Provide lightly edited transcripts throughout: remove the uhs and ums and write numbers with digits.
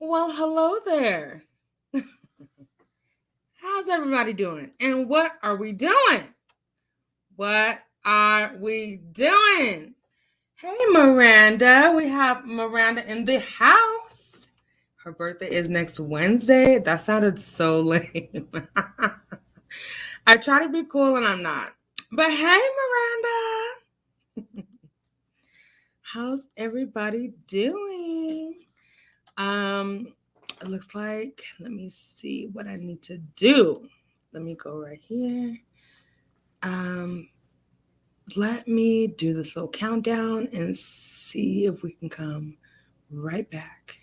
Well, hello there. How's everybody doing? And what are we doing? What are we doing? Hey, Miranda. We have Miranda in the house. Her birthday is next Wednesday. That sounded so lame. I try to be cool and I'm not. But hey, Miranda. How's everybody doing? It looks like, let me see what I need to do. Let me go right here. Um, Let me do this little countdown and see if we can come right back.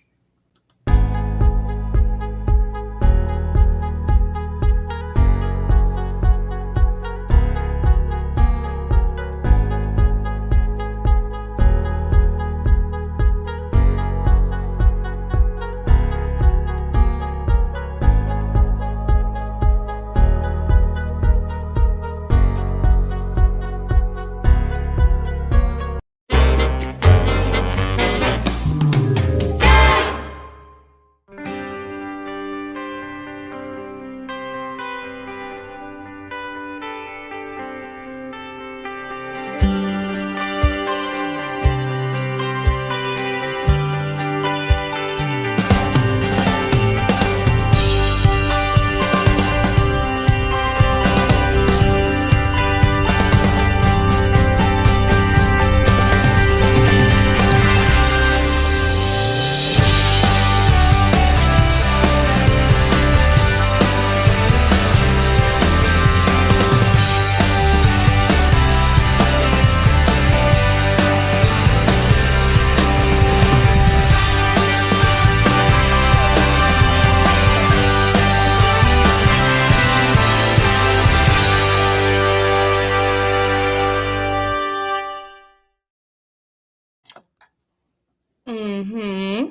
Mm-hmm.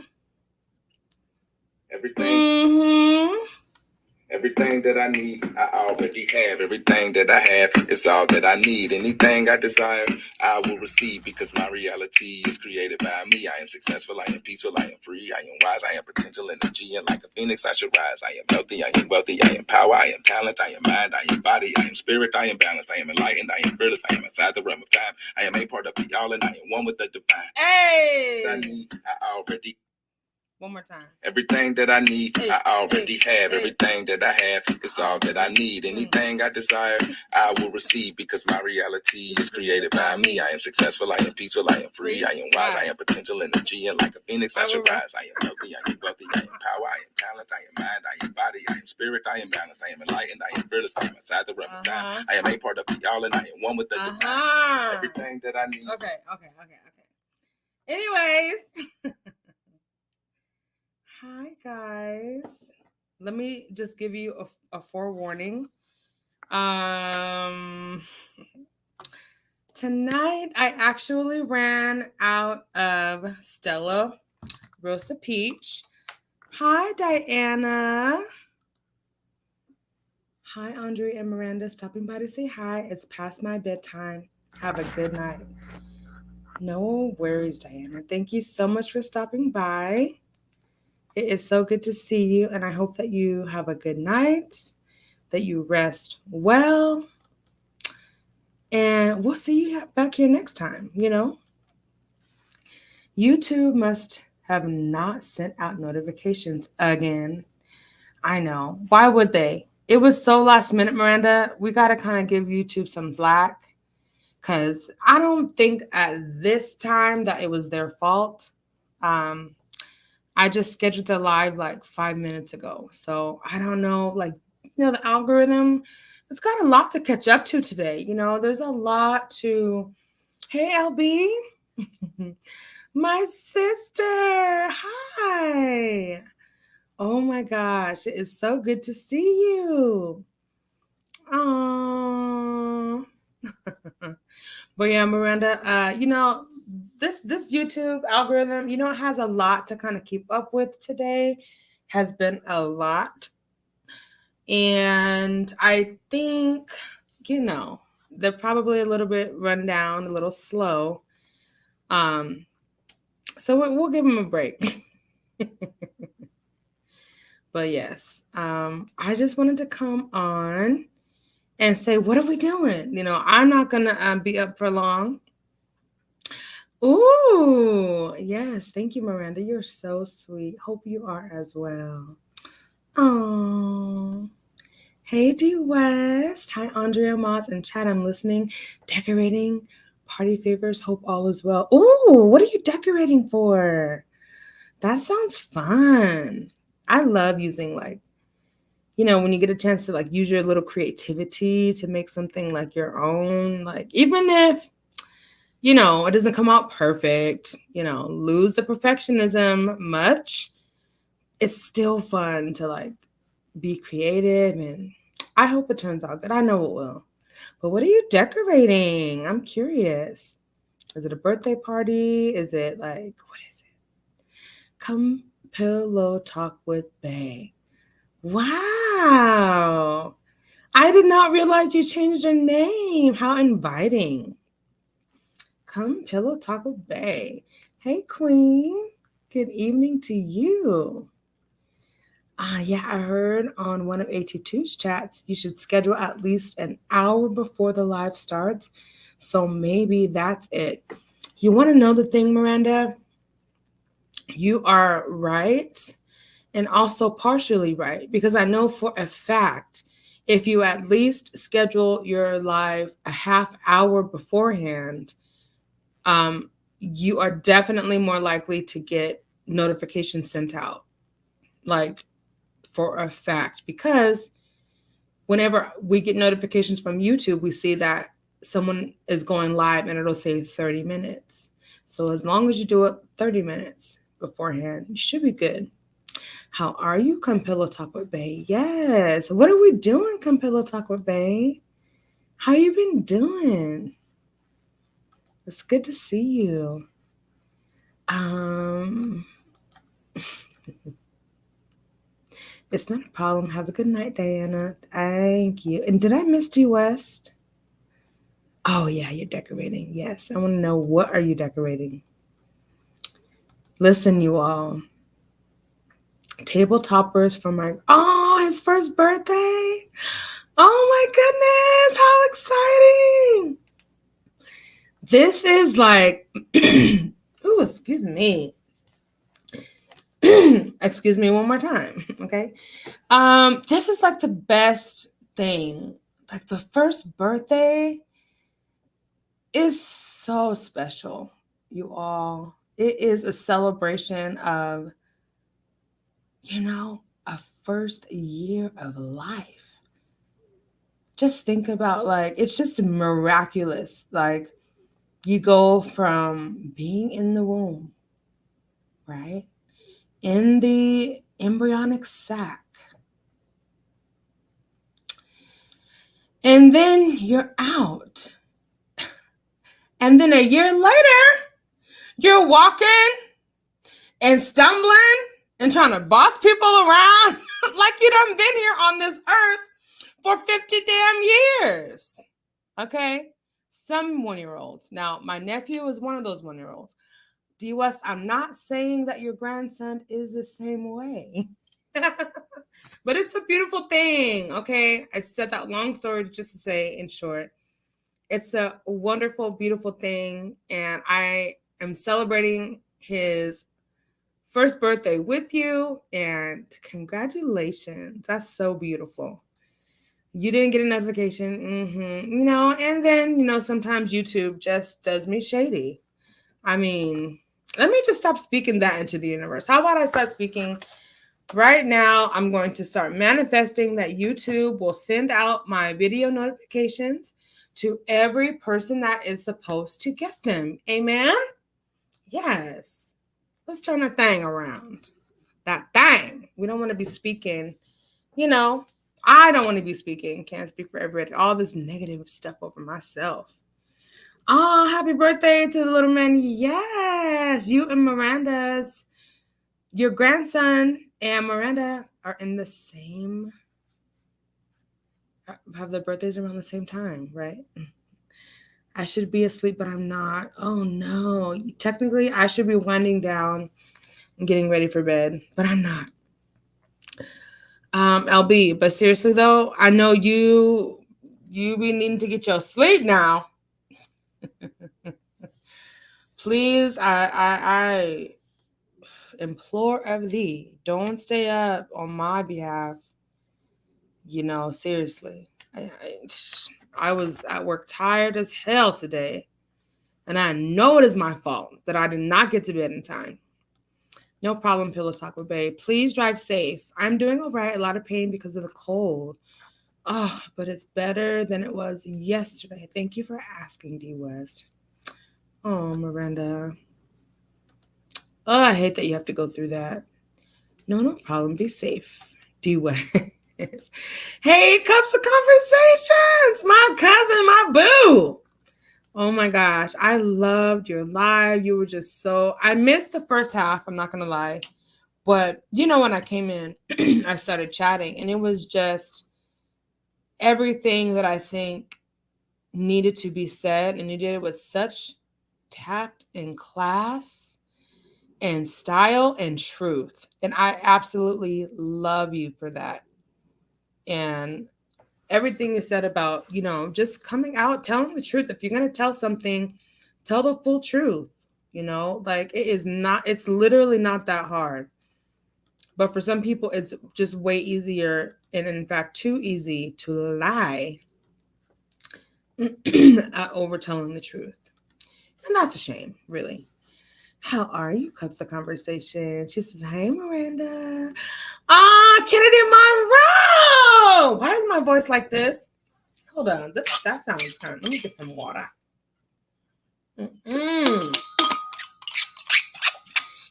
Everything that I need, I already have. Everything that I have is all that I need. Anything I desire, I will receive because my reality is created by me. I am successful, I am peaceful, I am free, I am wise, I am potential energy, and like a phoenix I should rise. I am healthy, I am wealthy, I am power, I am talent, I am mind, I am body, I am spirit, I am balance, I am enlightened, I am fearless, I am outside the realm of time. I am a part of the all, and I am one with the divine. Hey! I need, I already. One more time. Everything that I need, I already have. Everything that I have is all that I need. Anything I desire, I will receive because my reality is created by me. I am successful, I am peaceful, I am free, I am wise, I am potential energy, and like a phoenix I should rise. I am healthy, I am wealthy, I am power, I am talent, I am mind, I am body, I am spirit, I am balance, I am enlightened, I am fearless, I am outside the realm of time. I am a part of the all, and I am one with the divine. Everything that I need. Okay. Anyways. Hi, guys. Let me just give you a forewarning. Tonight, I actually ran out of Stella Rosa Peach. Hi, Diana. Hi, Andre and Miranda, stopping by to say hi. It's past my bedtime. Have a good night. No worries, Diana. Thank you so much for stopping by. It is so good to see you, and I hope that you have a good night, that you rest well, and we'll see you back here next time. YouTube must have not sent out notifications again. I know. Why would they? It was so last minute, Miranda. We got to kind of give YouTube some slack because I don't think at this time that it was their fault. I just scheduled the live like 5 minutes ago. So I don't know, the algorithm, it's got a lot to catch up to today. There's a lot to, hey, LB, my sister, hi. Oh my gosh, it is so good to see you. Aww. But yeah, Miranda, this YouTube algorithm, it has a lot to kind of keep up with today. Has been a lot. And I think, they're probably a little bit run down, a little slow. So we'll give them a break. But yes, I just wanted to come on and say, what are we doing? I'm not going to be up for long. Ooh, yes. Thank you, Miranda. You're so sweet. Hope you are as well. Oh, hey, D West. Hi, Andrea Moss and Chad. I'm listening. Decorating party favors. Hope all is well. Ooh, what are you decorating for? That sounds fun. I love using when you get a chance to use your little creativity to make something like your own, even if it doesn't come out perfect, lose the perfectionism much, it's still fun to be creative, and I hope it turns out good. I know it will. But what are you decorating? I'm curious. Is it a birthday party? Is it what is it? Come pillow talk with Bay. Wow. I did not realize you changed your name. How inviting. Come pillow talk with Bay. Hey, Queen. Good evening to you. Yeah, I heard on one of AT2's chats you should schedule at least an hour before the live starts. So maybe that's it. You want to know the thing, Miranda? You are right and also partially right, because I know for a fact if you at least schedule your live a half hour beforehand, you are definitely more likely to get notifications sent out, for a fact, because whenever we get notifications from YouTube, we see that someone is going live and it'll say 30 minutes. So as long as you do it 30 minutes beforehand, you should be good. How are you, Campillo Talk with Bay? Yes. What are we doing, Campillo Talk with Bay? How you been doing? It's good to see you. It's not a problem. Have a good night, Diana. Thank you. And did I miss Dee West? Oh yeah, you're decorating. Yes. I want to know, what are you decorating? Listen, you all. Table toppers for his first birthday. Oh my goodness, how exciting. This is ooh, excuse me. Excuse me one more time, okay? This is the best thing. The first birthday is so special, you all. It is a celebration of, a first year of life. Just think about it's just miraculous. You go from being in the womb, right? In the embryonic sac. And then you're out. And then a year later, you're walking and stumbling and trying to boss people around like you done been here on this earth for 50 damn years. Okay? Some 1-year-olds. Now, my nephew is one of those 1-year-olds. D West, I'm not saying that your grandson is the same way. But it's a beautiful thing, okay? I said that long story just to say, in short, it's a wonderful, beautiful thing. And I am celebrating his first birthday with you. And congratulations. That's so beautiful. You didn't get a notification. And then, sometimes YouTube just does me shady. I mean, let me just stop speaking that into the universe. How about I start speaking right now? I'm going to start manifesting that YouTube will send out my video notifications to every person that is supposed to get them. Amen? Yes. Let's turn that thing around. That thing. We don't want to be speaking, I don't want to be speaking. Can't speak for everybody. All this negative stuff over myself. Oh, happy birthday to the little man. Yes. You and your grandson and Miranda are in the same, have their birthdays around the same time, right? I should be asleep, but I'm not. Oh no. Technically, I should be winding down and getting ready for bed, but I'm not. LB, but seriously though, I know you be needing to get your sleep now. Please, I implore of thee, don't stay up on my behalf. Seriously. I was at work tired as hell today, and I know it is my fault that I did not get to bed in time. No problem, Pillow Talk with Babe. Please drive safe. I'm doing all right. A lot of pain because of the cold. Oh, but it's better than it was yesterday. Thank you for asking, D West. Oh, Miranda. Oh, I hate that you have to go through that. No problem. Be safe. D West. Hey, Cups of Conversations, my cousin, my boo. Oh my gosh, I loved your live. You were just so. I missed the first half, I'm not going to lie. But when I came in, I started chatting, and it was just everything that I think needed to be said. And you did it with such tact and class and style and truth. And I absolutely love you for that. And everything you said about, just coming out, telling the truth. If you're going to tell something, tell the full truth. Like it's literally not that hard. But for some people, it's just way easier, and in fact, too easy to lie at overtelling the truth. And that's a shame, really. How are you, Cups of Conversation? She says, hey, Miranda. Kennedy Monroe. Why is my voice like this? Hold on. That sounds kind of... Let me get some water.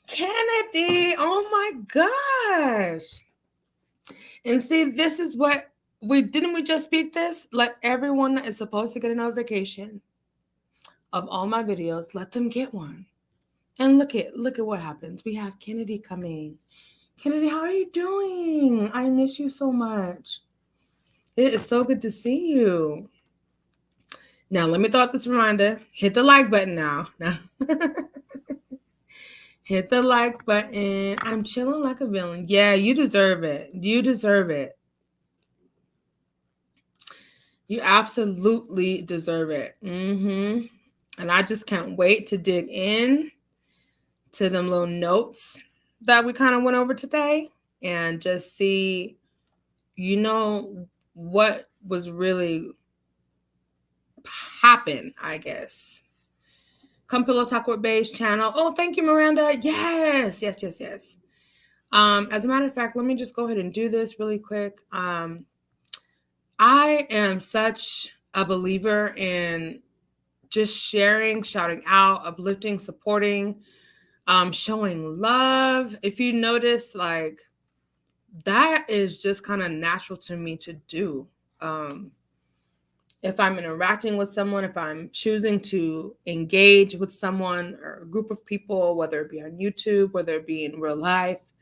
Kennedy. Oh, my gosh. And see, this is what we just speak this? Let everyone that is supposed to get a notification of all my videos, let them get one. And look at what happens. We have Kennedy coming. Kennedy, how are you doing? I miss you so much. It is so good to see you. Now, let me throw out this reminder. Hit the like button now. Hit the like button. I'm chilling like a villain. Yeah, you deserve it. You deserve it. You absolutely deserve it. And I just can't wait to dig in to them little notes that we kind of went over today and just see, what was really happen, I guess. Come Pillow Talk with Beige channel. Oh, thank you, Miranda. Yes. As a matter of fact, let me just go ahead and do this really quick. I am such a believer in just sharing, shouting out, uplifting, supporting, showing love. If you notice, like, that is just kind of natural to me to do. If I'm interacting with someone, if I'm choosing to engage with someone or a group of people, whether it be on YouTube, whether it be in real life,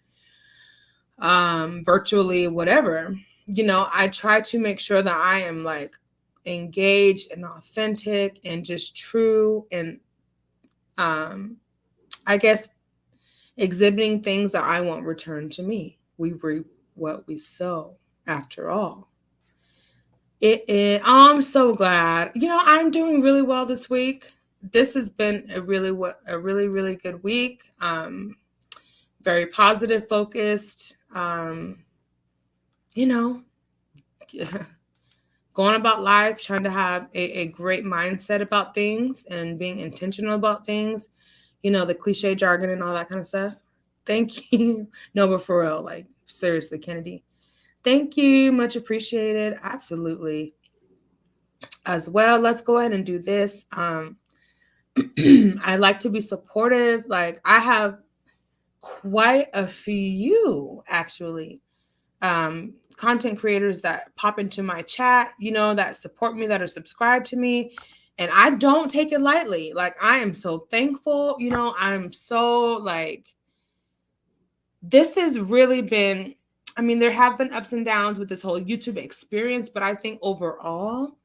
virtually, whatever, I try to make sure that I am like engaged and authentic and just true and I guess exhibiting things that I want returned to me. We reap what we sow, after all. I'm so glad. I'm doing really well this week. This has been a really good week. Very positive, focused. Going about life, trying to have a great mindset about things and being intentional about things. The cliche jargon and all that kind of stuff. Thank you. No, but for real, like seriously, Kennedy. Thank you. Much appreciated. Absolutely. As well, let's go ahead and do this. I like to be supportive. Like I have quite a few actually content creators that pop into my chat, that support me, that are subscribed to me. And I don't take it lightly. Like I am so thankful. I'm so like, this has really been, there have been ups and downs with this whole YouTube experience, but I think overall,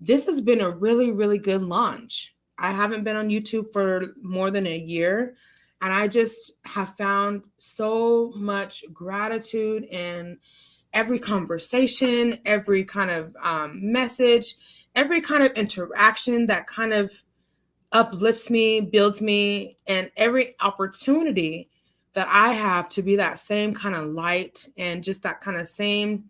this has been a really, really good launch. I haven't been on YouTube for more than a year, and I just have found so much gratitude and every conversation, every kind of message, every kind of interaction that kind of uplifts me, builds me, and every opportunity that I have to be that same kind of light and just that kind of same,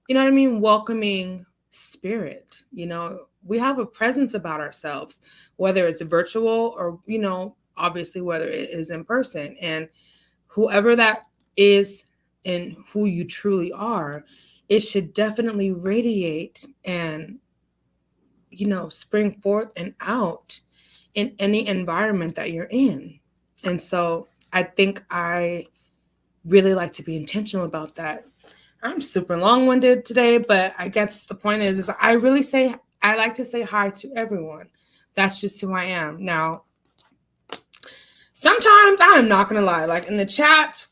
you know what I mean, welcoming spirit. You know, we have a presence about ourselves, whether it's virtual or, you know, obviously whether it is in person. And whoever that is and who you truly are, it should definitely radiate and, you know, spring forth and out in any environment that you're in. And so I think I really like to be intentional about that. I'm super long-winded today, but I guess the point is I like to say hi to everyone. That's just who I am. Now, sometimes I'm not gonna lie, like in the chat,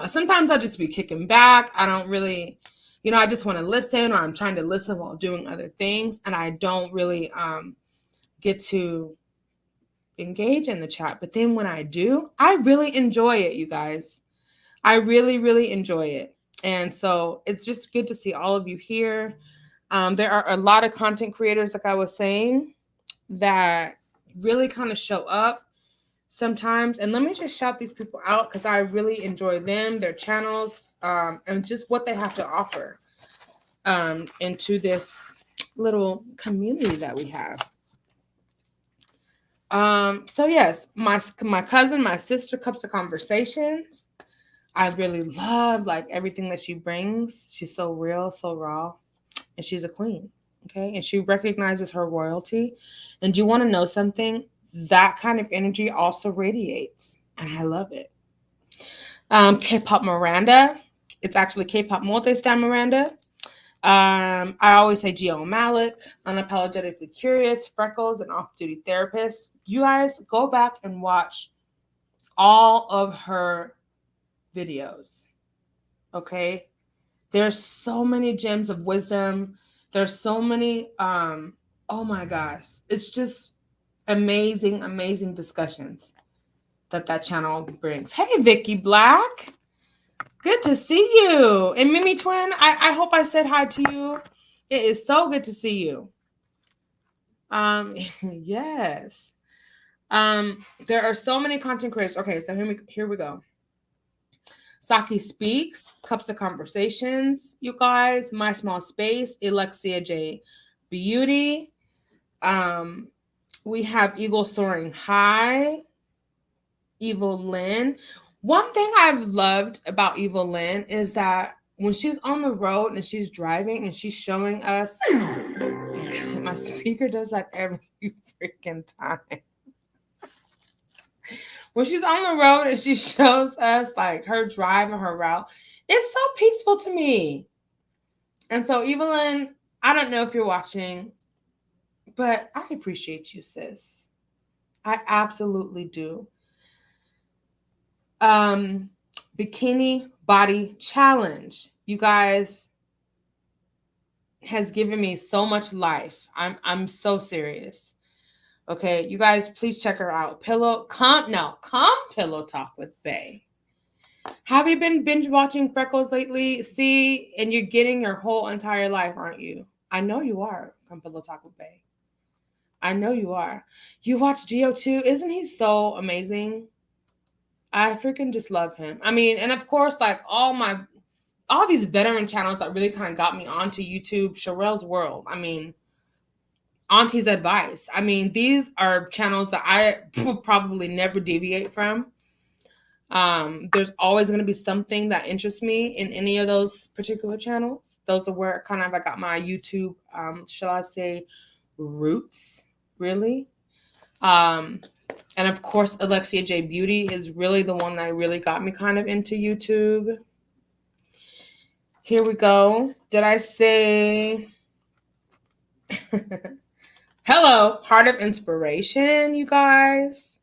sometimes I'll just be kicking back. I don't really, you know, I just want to listen, or I'm trying to listen while doing other things, and I don't really get to engage in the chat. But then when I do, I really enjoy it, you guys. I really, really enjoy it. And so it's just good to see all of you here. There are a lot of content creators, like I was saying, that really kind of show up sometimes. And let me just shout these people out because I really enjoy them, their channels, and just what they have to offer into this little community that we have. So yes, my cousin, my sister, Cups of Conversations. I really love like everything that she brings. She's so real, so raw, and she's a queen. Okay. And she recognizes her royalty. And you want to know something? That kind of energy also radiates. And I love it. K-pop Miranda. It's actually K-pop multi-stan Miranda. I always say Gio Malik, unapologetically curious, freckles, and off-duty therapist. You guys go back and watch all of her videos. Okay, there's so many gems of wisdom. There's so many. Oh my gosh, it's just amazing discussions that channel brings. Hey, Vicky Black. Good to see you. And Mimi Twin, I hope I said hi to you. It is so good to see you. Yes. There are so many content creators. Okay, so here we go. Saki Speaks, Cups of Conversations, you guys, My Small Space, Alexia J. Beauty. We have Eagle Soaring High, Evil Lynn. One thing I've loved about Evil Lynn is that when she's on the road and she's driving and she's showing us, my speaker does that every freaking time. When she's on the road and she shows us like her drive and her route, it's so peaceful to me. And so, Evelyn, I don't know if you're watching, but I appreciate you, sis. I absolutely do. Bikini Body Challenge, you guys, has given me so much life. I'm so serious. Okay, you guys, please check her out. Come Pillow Talk with Bae. Have you been binge watching Freckles lately? See, and you're getting your whole entire life, aren't you? I know you are. Come Pillow Talk with Bae. I know you are. You watch Geo too? Isn't he so amazing? I freaking just love him. I mean, and of course, like all these veteran channels that really kind of got me onto YouTube, Sherelle's World. I mean, Auntie's Advice. I mean, these are channels that I will probably never deviate from. There's always going to be something that interests me in any of those particular channels. Those are where kind of I got my YouTube, shall I say, roots, really. And of course, Alexia J. Beauty is really the one that really got me kind of into YouTube. Here we go. Did I say... Hello, Heart of Inspiration, you guys.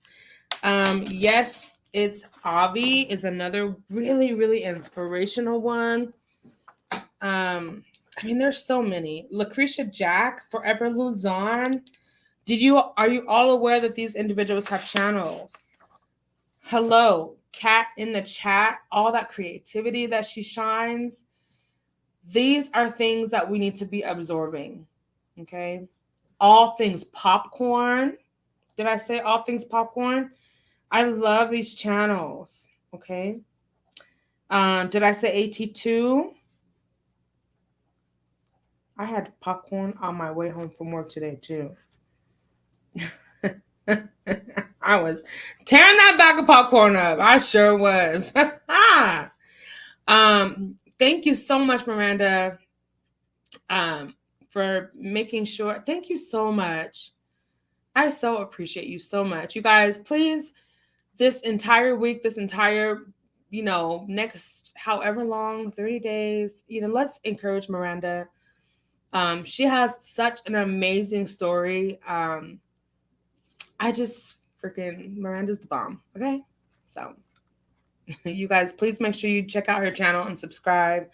Yes, it's Avi is another really inspirational one. I mean, there's so many. Lucretia Jack, Forever Luzon. Are you all aware that these individuals have channels? Hello, Kat in the chat, all that creativity that she shines. These are things that we need to be absorbing. Okay. All things popcorn. Did I say all things popcorn? I love these channels. Okay. Did I say AT2? I had popcorn on my way home from work today too. I was tearing that bag of popcorn up. I sure was. Thank you so much, Miranda, for making sure. Thank you so much. I so appreciate you so much. You guys, please, this entire week, this entire, next however long, 30 days, let's encourage Miranda. She has such an amazing story. I just freaking, Miranda's the bomb. Okay. So you guys, please make sure you check out her channel and subscribe.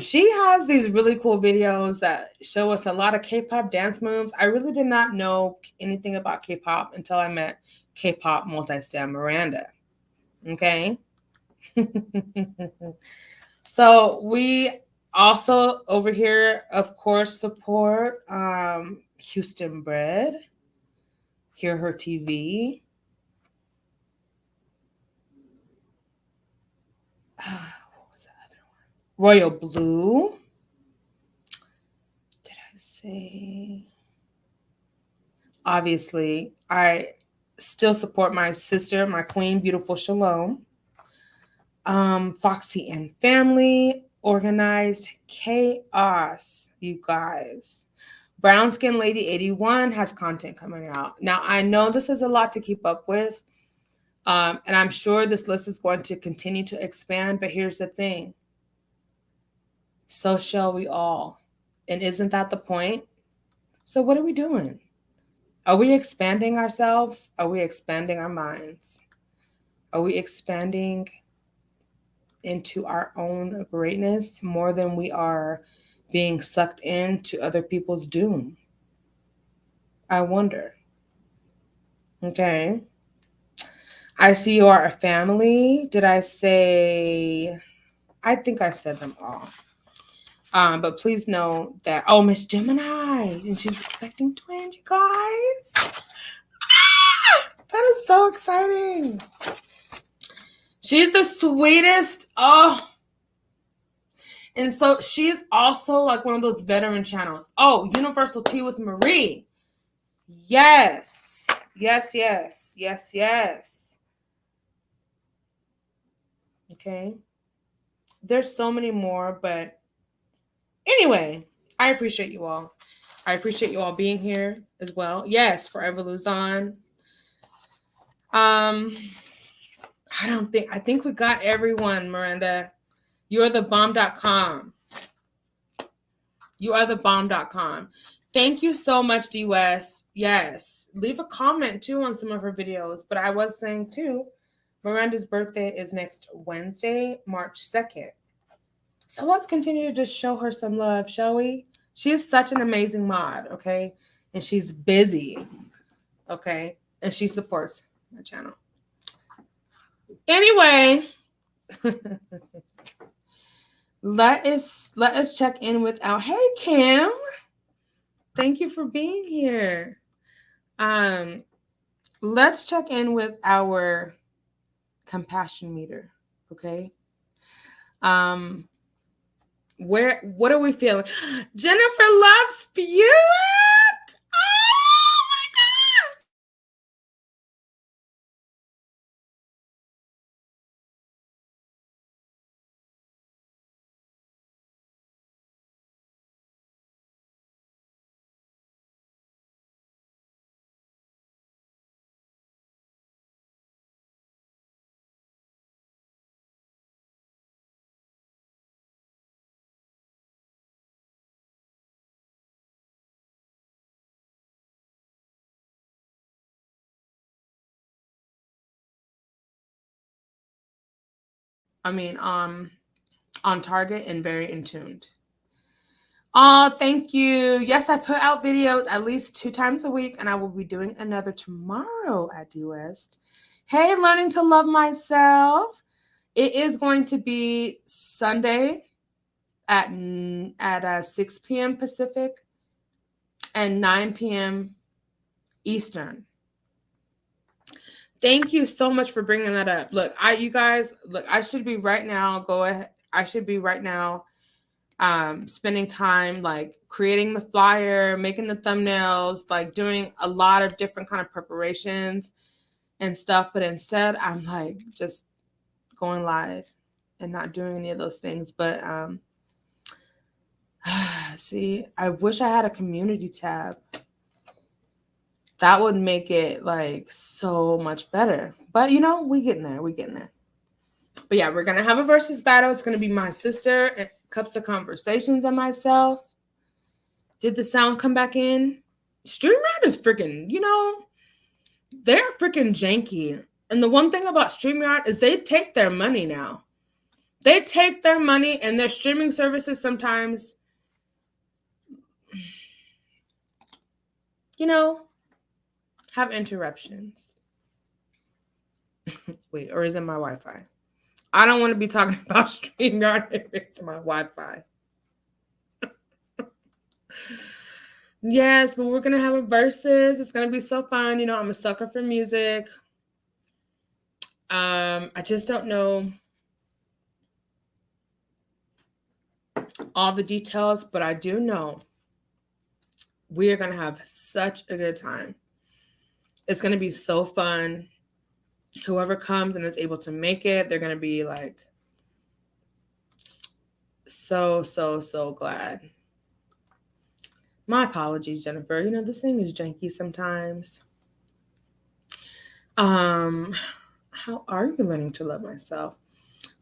She has these really cool videos that show us a lot of K-pop dance moves. I really did not know anything about K-pop until I met K-pop multi-star Miranda. Okay. So we also over here, of course, support Houston Bread. Hear Her TV. What was the other one? Royal Blue. Did I say? Obviously, I still support my sister, my queen, Beautiful Shalom. Foxy and Family, Organized Chaos, you guys. Brown Skin Lady 81 has content coming out. Now, I know this is a lot to keep up with, and I'm sure this list is going to continue to expand, but here's the thing. So shall we all. And isn't that the point? So what are we doing? Are we expanding ourselves? Are we expanding our minds? Are we expanding into our own greatness more than we are being sucked into other people's doom? I wonder. Okay. I see you are a family. Did I say? I think I said them all. But please know that, Miss Gemini, and she's expecting twins, you guys. That is so exciting. She's the sweetest. Oh. And so she's also like one of those veteran channels. Oh, Universal Tea with Marie. Yes. Yes, yes, yes, yes. Okay. There's so many more, but anyway, I appreciate you all. I appreciate you all being here as well. Yes, Forever Luzon. I think we got everyone, Miranda. You're the bomb.com. You are the bomb.com. Thank you so much, D West. Yes. Leave a comment too on some of her videos. But I was saying too, Miranda's birthday is next Wednesday, March 2nd. So let's continue to just show her some love, shall we? She is such an amazing mod, okay? And she's busy, okay? And she supports my channel. Anyway, let us check in with our, hey, Kim. Thank you for being here. Let's check in with our compassion meter, okay? What are we feeling? Jennifer loves Spewit. Oh my God. On target and very in tuned. Oh, thank you. Yes, I put out videos at least 2 times a week, and I will be doing another tomorrow at D West. Hey, learning to love myself. It is going to be Sunday at 6 p.m. Pacific and 9 p.m. Eastern. Thank you so much for bringing that up. Look, you guys, I should be right now. Go ahead. I should be right now spending time like creating the flyer, making the thumbnails, like doing a lot of different kind of preparations and stuff. But instead, I'm like just going live and not doing any of those things. But see, I wish I had a community tab. That would make it like so much better. But you know, we getting there. But yeah, we're gonna have a versus battle. It's gonna be my sister, Cups of Conversations, and myself. Did the sound come back in? StreamYard is freaking, they're freaking janky. And the one thing about StreamYard is they take their money now. They take their money, and their streaming services sometimes, have interruptions. Wait, or is it my Wi-Fi? I don't want to be talking about StreamYard if it's my Wi-Fi. Yes, but we're going to have a versus. It's going to be so fun. I'm a sucker for music. I just don't know all the details, but I do know we are going to have such a good time. It's going to be so fun. Whoever comes and is able to make it, they're going to be like so glad. My apologies, Jennifer. This thing is janky sometimes. How are you learning to love myself?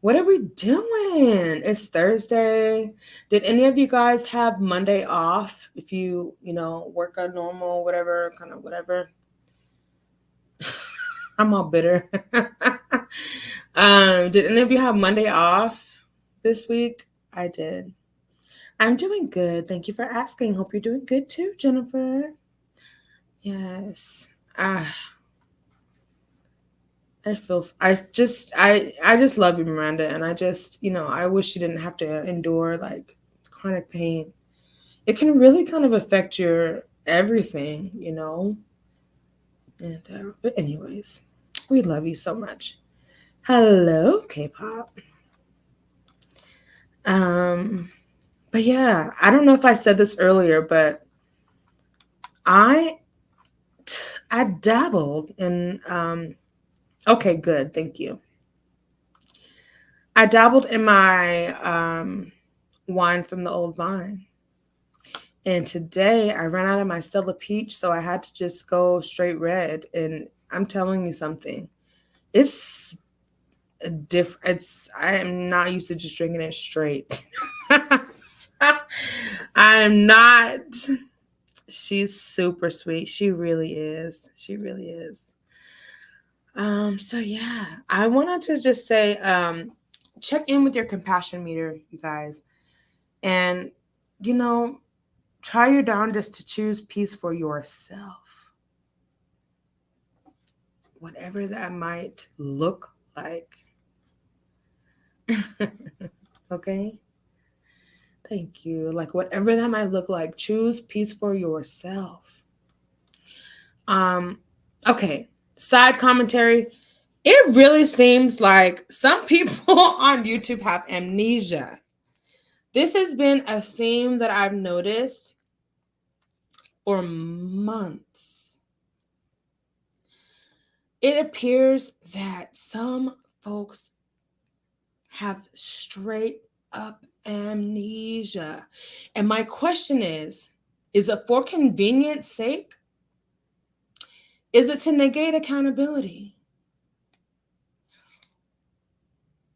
What are we doing? It's Thursday. Did any of you guys have Monday off? If you, work a normal, whatever. I'm all bitter. Did any of you have Monday off this week? I did. I'm doing good. Thank you for asking. Hope you're doing good too, Jennifer. Yes. I just love you, Miranda. And I just, I wish you didn't have to endure like chronic pain. It can really kind of affect your everything, And, but anyways, we love you so much. Hello, K-pop. But yeah, I don't know if I said this earlier, but I dabbled in, okay, good. Thank you. I dabbled in my wine from the old vine. And today I ran out of my Stella Peach, so I had to just go straight red. And I'm telling you something. It's different. I am not used to just drinking it straight. I am not. She's super sweet. She really is. So yeah, I wanted to just say, check in with your compassion meter, you guys. And, try your darndest to choose peace for yourself. Whatever that might look like. Okay? Thank you. Like whatever that might look like, choose peace for yourself. Okay. Side commentary. It really seems like some people on YouTube have amnesia. This has been a theme that I've noticed for months. It appears that some folks have straight up amnesia. And my question is it for convenience sake? Is it to negate accountability?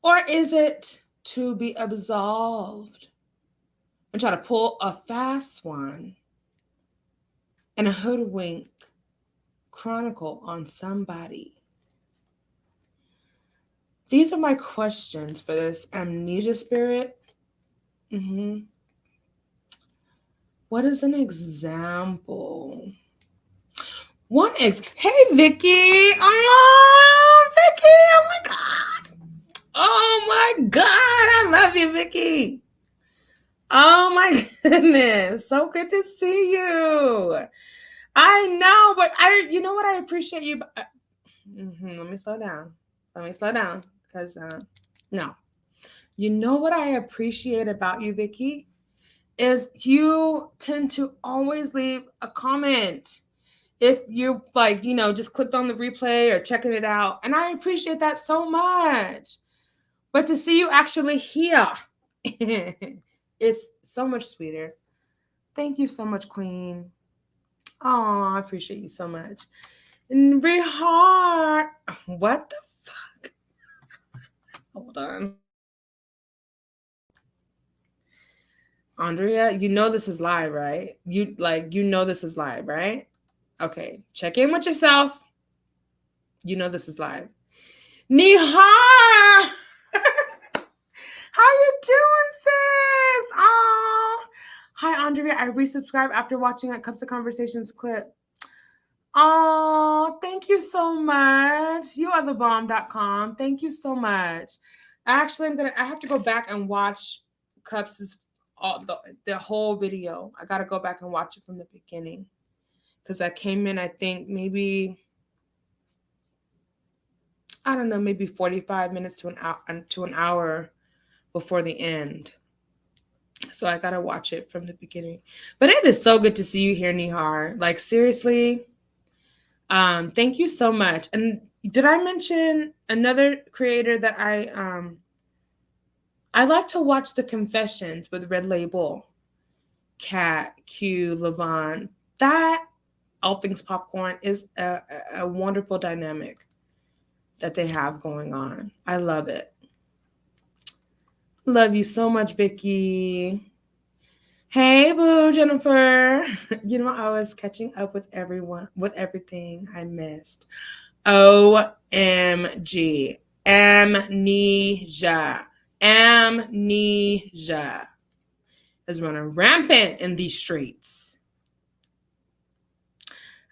Or is it to be absolved and try to pull a fast one and a hoodwink chronicle on somebody? These are my questions for this amnesia spirit. What is an example? Hey, Vicky. Oh, Vicky. Oh, my God. Oh, my God. I love you, Vicky. Oh my goodness. So good to see you. I know, but you know what I appreciate you. Let me slow down. Because, no. You know what I appreciate about you, Vicky? Is you tend to always leave a comment if you like, just clicked on the replay or checking it out. And I appreciate that so much. But to see you actually here is so much sweeter. Thank you so much, Queen. Oh, I appreciate you so much. And Rehart. What the fuck? Hold on. Andrea, you know this is live, right? You know this is live, right? Okay, check in with yourself. You know this is live. Nihar! How you doing, sis? Oh, hi, Andrea. I resubscribed after watching that Cups of Conversations clip. Oh, thank you so much. You are the bomb.com. Thank you so much. Actually, I have to go back and watch Cups' the whole video. I got to go back and watch it from the beginning. Because I came in, I think, maybe 45 minutes to an hour before the end. So I got to watch it from the beginning. But it is so good to see you here, Nihar. Like, seriously. Thank you so much. And did I mention another creator that I like to watch the confessions with Red Label, Kat, Q, Levon. That All Things Popcorn is a wonderful dynamic that they have going on. I love it. Love you so much, Vicky. Hey, boo, Jennifer. You know, I was catching up with everything I missed. OMG. Amnesia is running rampant in these streets.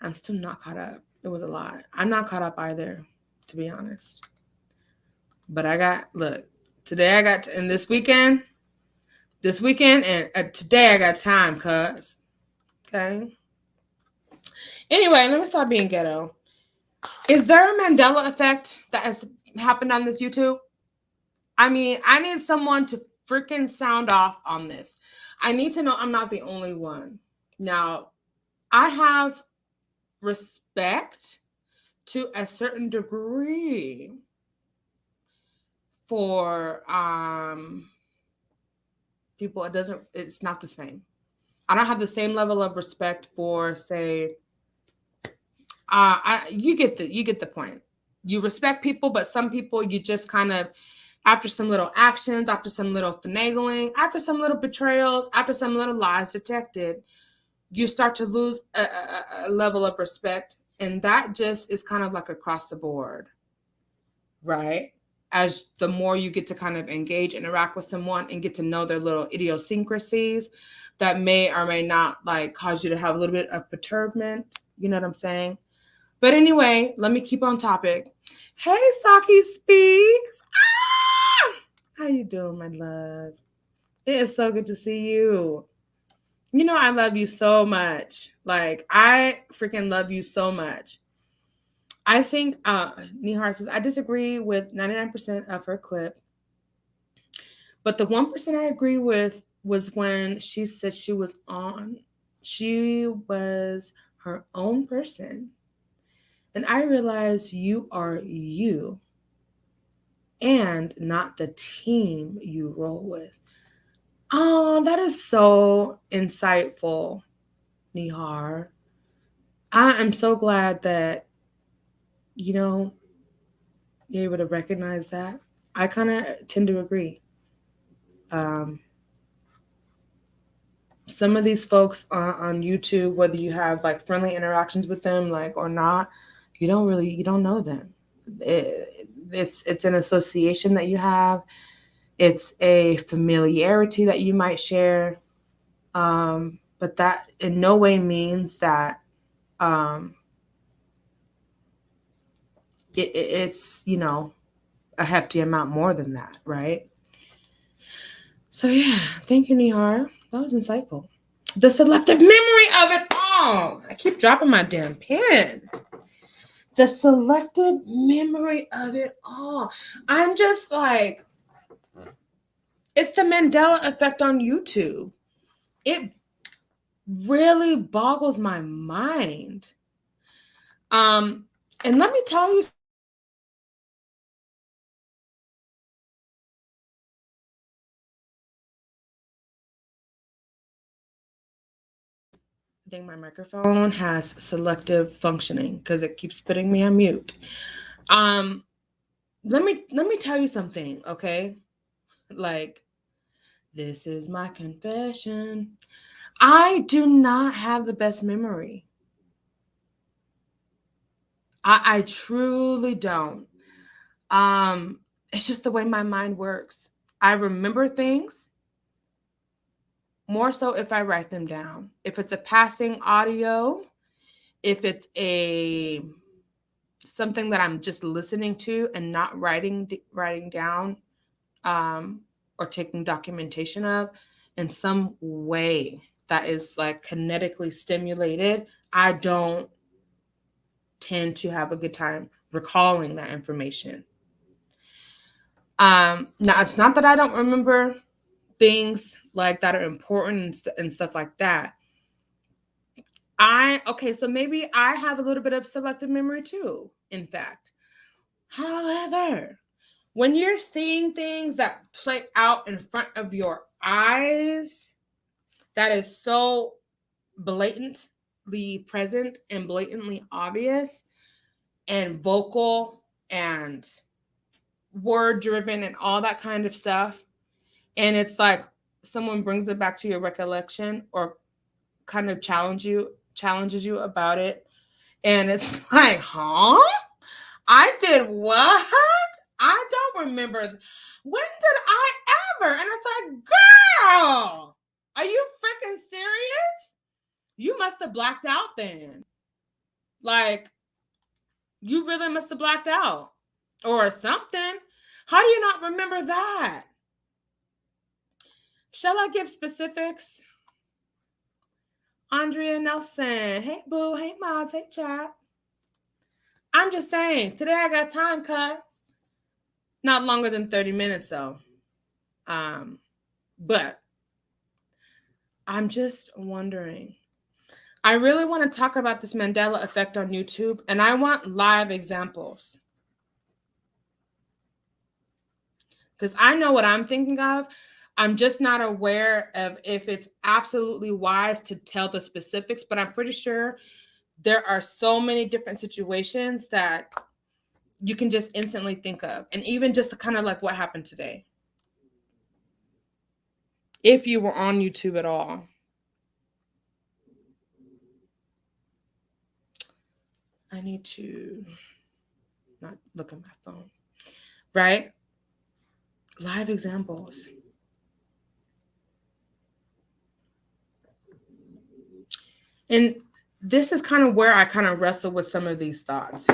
I'm still not caught up. It was a lot. I'm not caught up either, to be honest. But and this weekend, and today I got time, cuz. Okay? Anyway, let me stop being ghetto. Is there a Mandela effect that has happened on this YouTube? I mean, I need someone to freaking sound off on this. I need to know I'm not the only one. Now, I have respect to a certain degree for people. It's not the same. I don't have the same level of respect for, say, you get the point. You respect people, but some people you just kind of, after some little actions, after some little finagling, after some little betrayals, after some little lies detected, you start to lose a level of respect. And that just is kind of like across the board, right? As the more you get to kind of engage, interact with someone and get to know their little idiosyncrasies that may or may not like cause you to have a little bit of perturbation. You know what I'm saying? But anyway, let me keep on topic. Hey, Saki Speaks. How you doing, my love? It is so good to see you. You know, I love you so much. Like, I freaking love you so much. I think Nihar says, I disagree with 99% of her clip. But the 1% I agree with was when she said she was her own person. And I realized you are you and not the team you roll with. Oh, that is so insightful, Nihar. I am so glad that, you're able to recognize that. I kind of tend to agree. Some of these folks on YouTube, whether you have like friendly interactions with them, like or not, you don't know them. It's an association that you have. It's a familiarity that you might share. But that in no way means that it's, a hefty amount more than that, right? So yeah, thank you, Nihar. That was insightful. The selective memory of it all. I keep dropping my damn pen. The selective memory of it all. I'm just like, it's the Mandela effect on YouTube. It really boggles my mind. And let me tell you, I think my microphone has selective functioning because it keeps putting me on mute. Let me tell you something, okay? Like, this is my confession. I do not have the best memory. I truly don't. It's just the way my mind works. I remember things more so if I write them down. If it's a passing audio, if it's a something that I'm just listening to and not writing down, or taking documentation of in some way that is like kinetically stimulated, I don't tend to have a good time recalling that information. Now it's not that I don't remember things like that are important and stuff like that. So maybe I have a little bit of selective memory too, in fact. However, when you're seeing things that play out in front of your eyes, that is so blatantly present and blatantly obvious and vocal and word driven and all that kind of stuff. And it's like someone brings it back to your recollection or kind of challenges you about it. And it's like, huh? I did what? I don't remember. When did I ever? And it's like, girl, are you freaking serious? You must have blacked out then. Like, you really must have blacked out or something. How do you not remember that? Shall I give specifics? Andrea Nelson. Hey, boo. Hey, mods. Hey, chat. I'm just saying, today I got time, cuz. Not longer than 30 minutes, though. But I'm just wondering. I really want to talk about this Mandela effect on YouTube, and I want live examples. Because I know what I'm thinking of. I'm just not aware of if it's absolutely wise to tell the specifics, but I'm pretty sure there are so many different situations that you can just instantly think of. And even just kind of like what happened today. If you were on YouTube at all. I need to not look at my phone. Right? Live examples. And this is kind of where I kind of wrestle with some of these thoughts.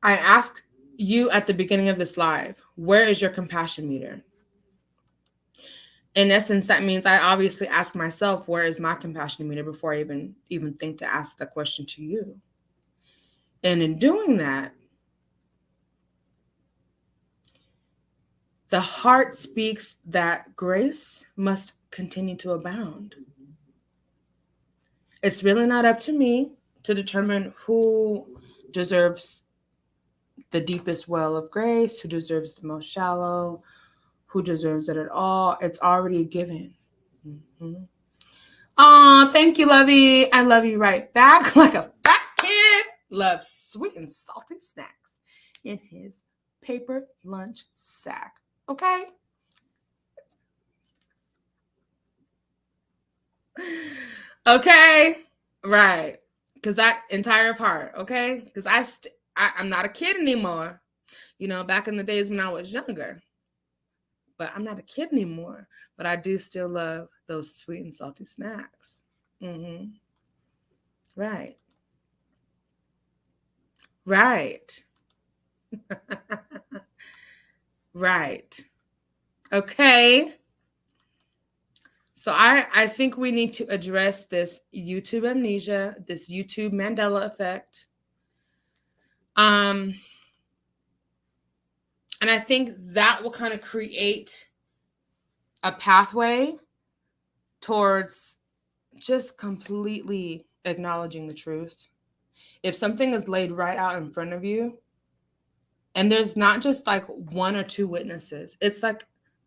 I ask you at the beginning of this live, where is your compassion meter? In essence, that means I obviously ask myself, where is my compassion meter before I even think to ask the question to you? And in doing that, the heart speaks that grace must continue to abound. It's really not up to me to determine who deserves the deepest well of grace, who deserves the most shallow, who deserves it at all. It's already given. Mm-hmm. Oh, thank you, Lovey. I love you right back like a fat kid loves sweet and salty snacks in his paper lunch sack. Okay? Okay? Right. Because that entire part, okay? Because I'm not a kid anymore. You know, back in the days when I was younger. But I'm not a kid anymore. But I do still love those sweet and salty snacks. Mm-hmm. Right. Right. Right. Okay. So I think we need to address this YouTube amnesia, this YouTube Mandela effect. And I think that will kind of create a pathway towards just completely acknowledging the truth. If something is laid right out in front of you, and there's not just like one or two witnesses, it's like,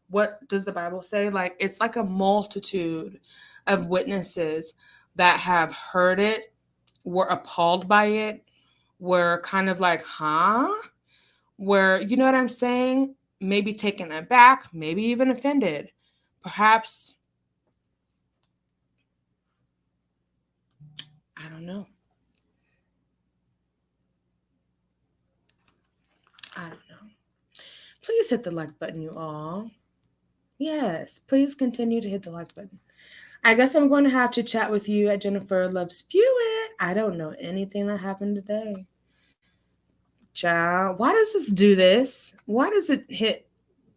what does the Bible say? Like, it's like a multitude of witnesses that have heard it, were appalled by it, were kind of like, huh? Where, you know what I'm saying? Maybe taken aback, maybe even offended. Perhaps, I don't know. I don't know. Please hit the like button, you all. Yes, please continue to hit the like button. I guess I'm going to have to chat with you at Jennifer Love Spew It. I don't know anything that happened today. Child, why does this do this? Why does it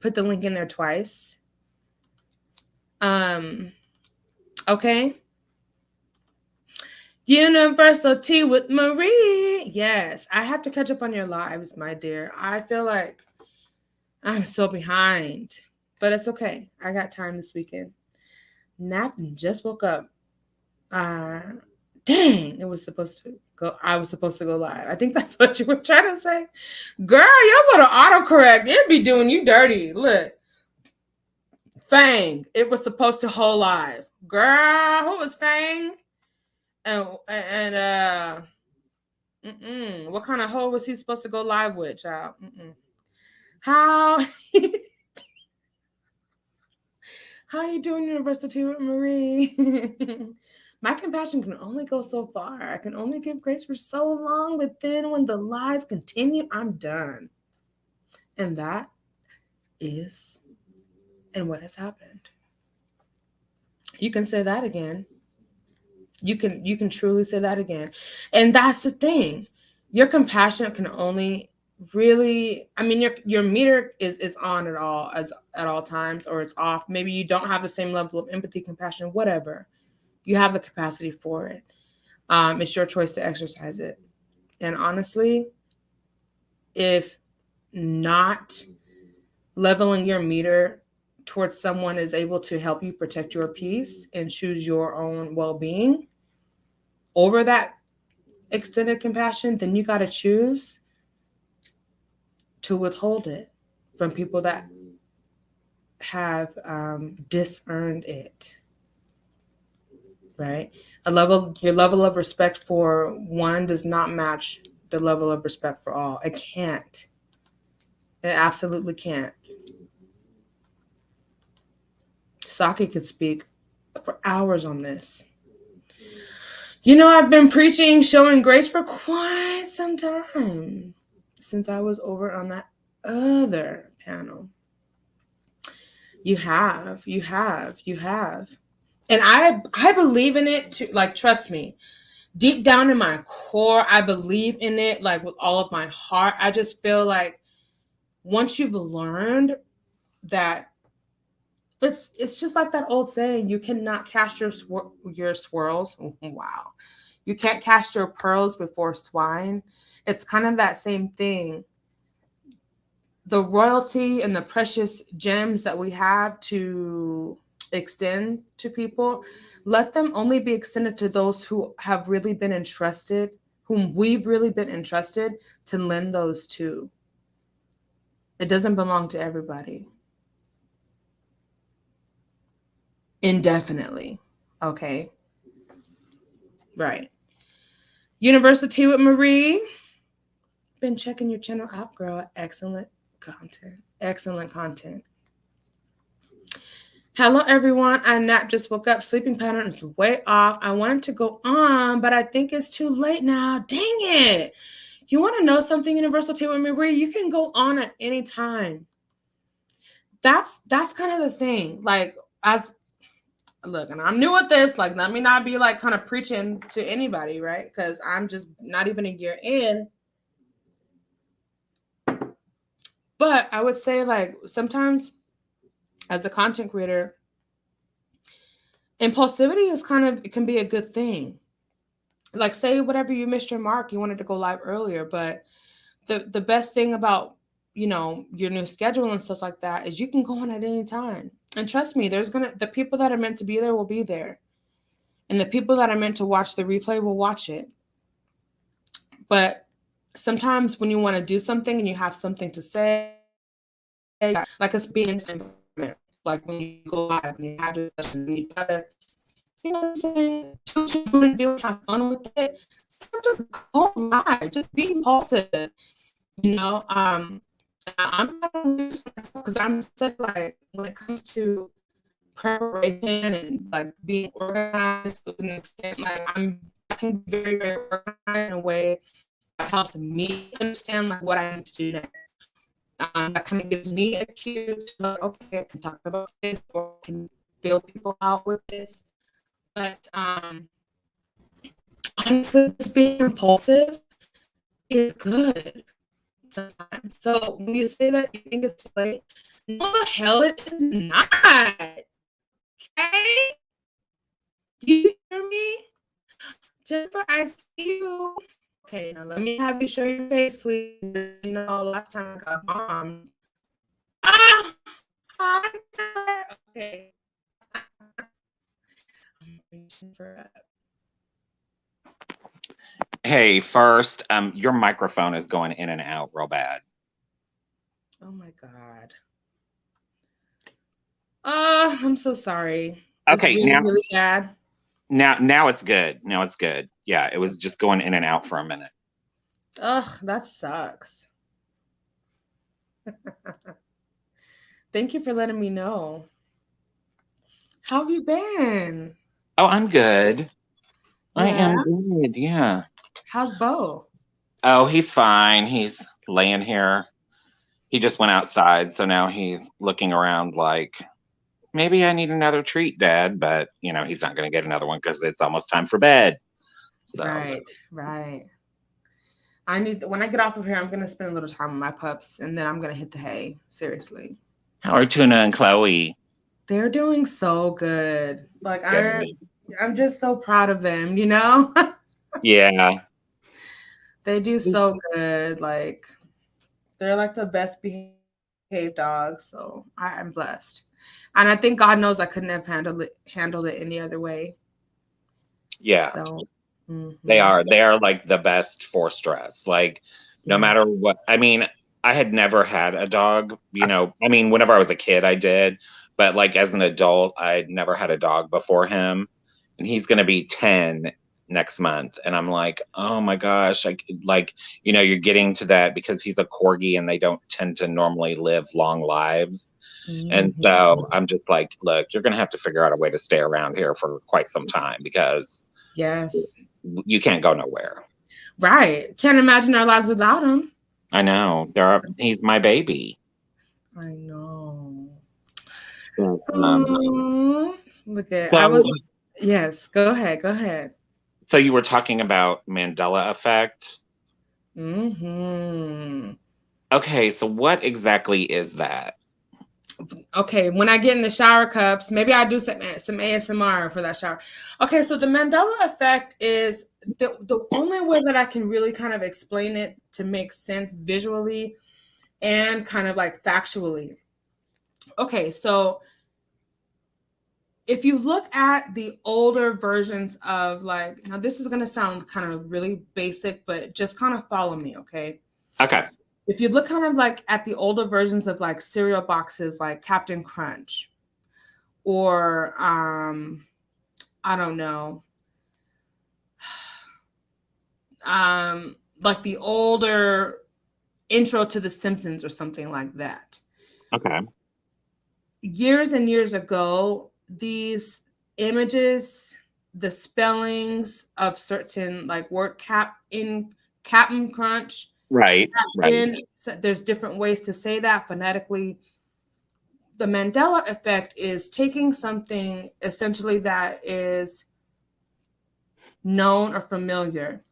put the link in there twice? Okay. Universal Tea with Marie. Yes, I have to catch up on your lives, my dear. I feel like I'm so behind, but it's okay. I got time this weekend. Napped and just woke up. Dang, it was supposed to go. I was supposed to go live. I think that's what you were trying to say. Girl, your little autocorrect, it be doing you dirty. Look. Fang, it was supposed to hold live. Girl, who was Fang? And what kind of hoe was he supposed to go live with, child? How how you doing, University with Marie? My compassion can only go so far. I can only give grace for so long, but then when the lies continue, I'm done. And that is and what has happened. You can say that again. You can truly say that again. And that's the thing. Your compassion can only really, I mean, your meter is on at all times, or it's off. Maybe you don't have the same level of empathy, compassion, whatever. You have the capacity for it. It's your choice to exercise it. And honestly, if not leveling your meter towards someone is able to help you protect your peace and choose your own well-being over that extended compassion, then you got to choose to withhold it from people that have disearned it. Right? Your level of respect for one does not match the level of respect for all. It can't. It absolutely can't. Saki could speak for hours on this. You know, I've been preaching, showing grace for quite some time since I was over on that other panel. You have. And I believe in it too. Like, trust me, deep down in my core, I believe in it, like, with all of my heart. I just feel like once you've learned that it's just like that old saying, you cannot cast your swirls. Wow. You can't cast your pearls before swine. It's kind of that same thing. The royalty and the precious gems that we have to extend to people, let them only be extended to those who have really been entrusted, whom we've really been entrusted to lend those to. It doesn't belong to everybody. Indefinitely. Okay. Right. University with Marie. Been checking your channel out, girl. Excellent content. Excellent content. Hello, everyone. I just woke up. Sleeping pattern is way off. I wanted to go on, but I think it's too late now. Dang it. You want to know something, University with Marie? You can go on at any time. That's kind of the thing. Like, look, and I'm new at this. Like, let me not be like kind of preaching to anybody, right? Because I'm just not even a year in. But I would say, like, sometimes as a content creator, impulsivity is kind of, it can be a good thing. Like, say whatever, you missed your mark, you wanted to go live earlier, but the best thing about, you know, your new schedule and stuff like that is you can go on at any time. And trust me, the people that are meant to be there will be there. And the people that are meant to watch the replay will watch it. But sometimes when you want to do something and you have something to say, like it's being in the environment, like when you go live and you have discussions and you gotta, you know what I'm saying, do what you want to do and have fun with it. Just go live, just be impulsive, you know. I'm because I'm such, like, when it comes to preparation and like being organized to an extent, like I can be very, very organized in a way that helps me understand like what I need to do next. That kind of gives me a cue to, like, okay, I can talk about this or I can fill people out with this. But honestly, just being impulsive is good sometimes. So when you say that you think it's late, no, the hell it is not. Okay? Do you hear me? Jennifer, I see you. Okay, now let me have you show your face, please. You know, last time I got bombed. Ah! Hi, Jennifer. Okay. I'm reaching for Hey, first, your microphone is going in and out real bad. Oh my God. I'm so sorry. Okay, it's really, really bad. now it's good. Now it's good. Yeah, it was just going in and out for a minute. Ugh, that sucks. Thank you for letting me know. How have you been? Oh, I'm good. I Yeah. am good. Yeah. How's Bo? Oh, he's fine. He's laying here. He just went outside, so now he's looking around like, maybe I need another treat, Dad. But he's not going to get another one because it's almost time for bed. So Right. When I get off of here, I'm gonna spend a little time with my pups, and then I'm gonna hit the hay. Seriously. how are Tuna and Chloe? They're doing so good. Like Good. I'm just so proud of them, you know? Yeah. They do so good. Like they're like the best behaved dogs. So I'm blessed. And I think God knows I couldn't have handled it any other way. Yeah. So They are like the best for stress. Like, no matter what. I mean, I had never had a dog, whenever I was a kid, I did. But like as an adult, I'd never had a dog before him. And he's going to be 10 next month. And I'm like, oh my gosh. You're getting to that because he's a corgi and they don't tend to normally live long lives. And so I'm just like, look, you're going to have to figure out a way to stay around here for quite some time because yes, you can't go nowhere. Right. Can't imagine our lives without him. I know. He's my baby. I know. But, look at so, yes, go ahead. So you were talking about Mandela effect. Okay, so what exactly is that? Okay, when I get in the shower cups, maybe I do some ASMR for that shower. Okay, so the Mandela effect is the only way that I can really kind of explain it to make sense visually and kind of like factually. Okay, so if you look at the older versions of, like, now this is going to sound kind of really basic, but just kind of follow me, okay? Okay. If you look kind of like at the older versions of like cereal boxes like Captain Crunch or I don't know, like the older intro to The Simpsons or something like that. Okay. Years and years ago, these images, the spellings of certain like word Captain Crunch. Right. So there's different ways to say that phonetically. The Mandela effect is taking something essentially that is known or familiar,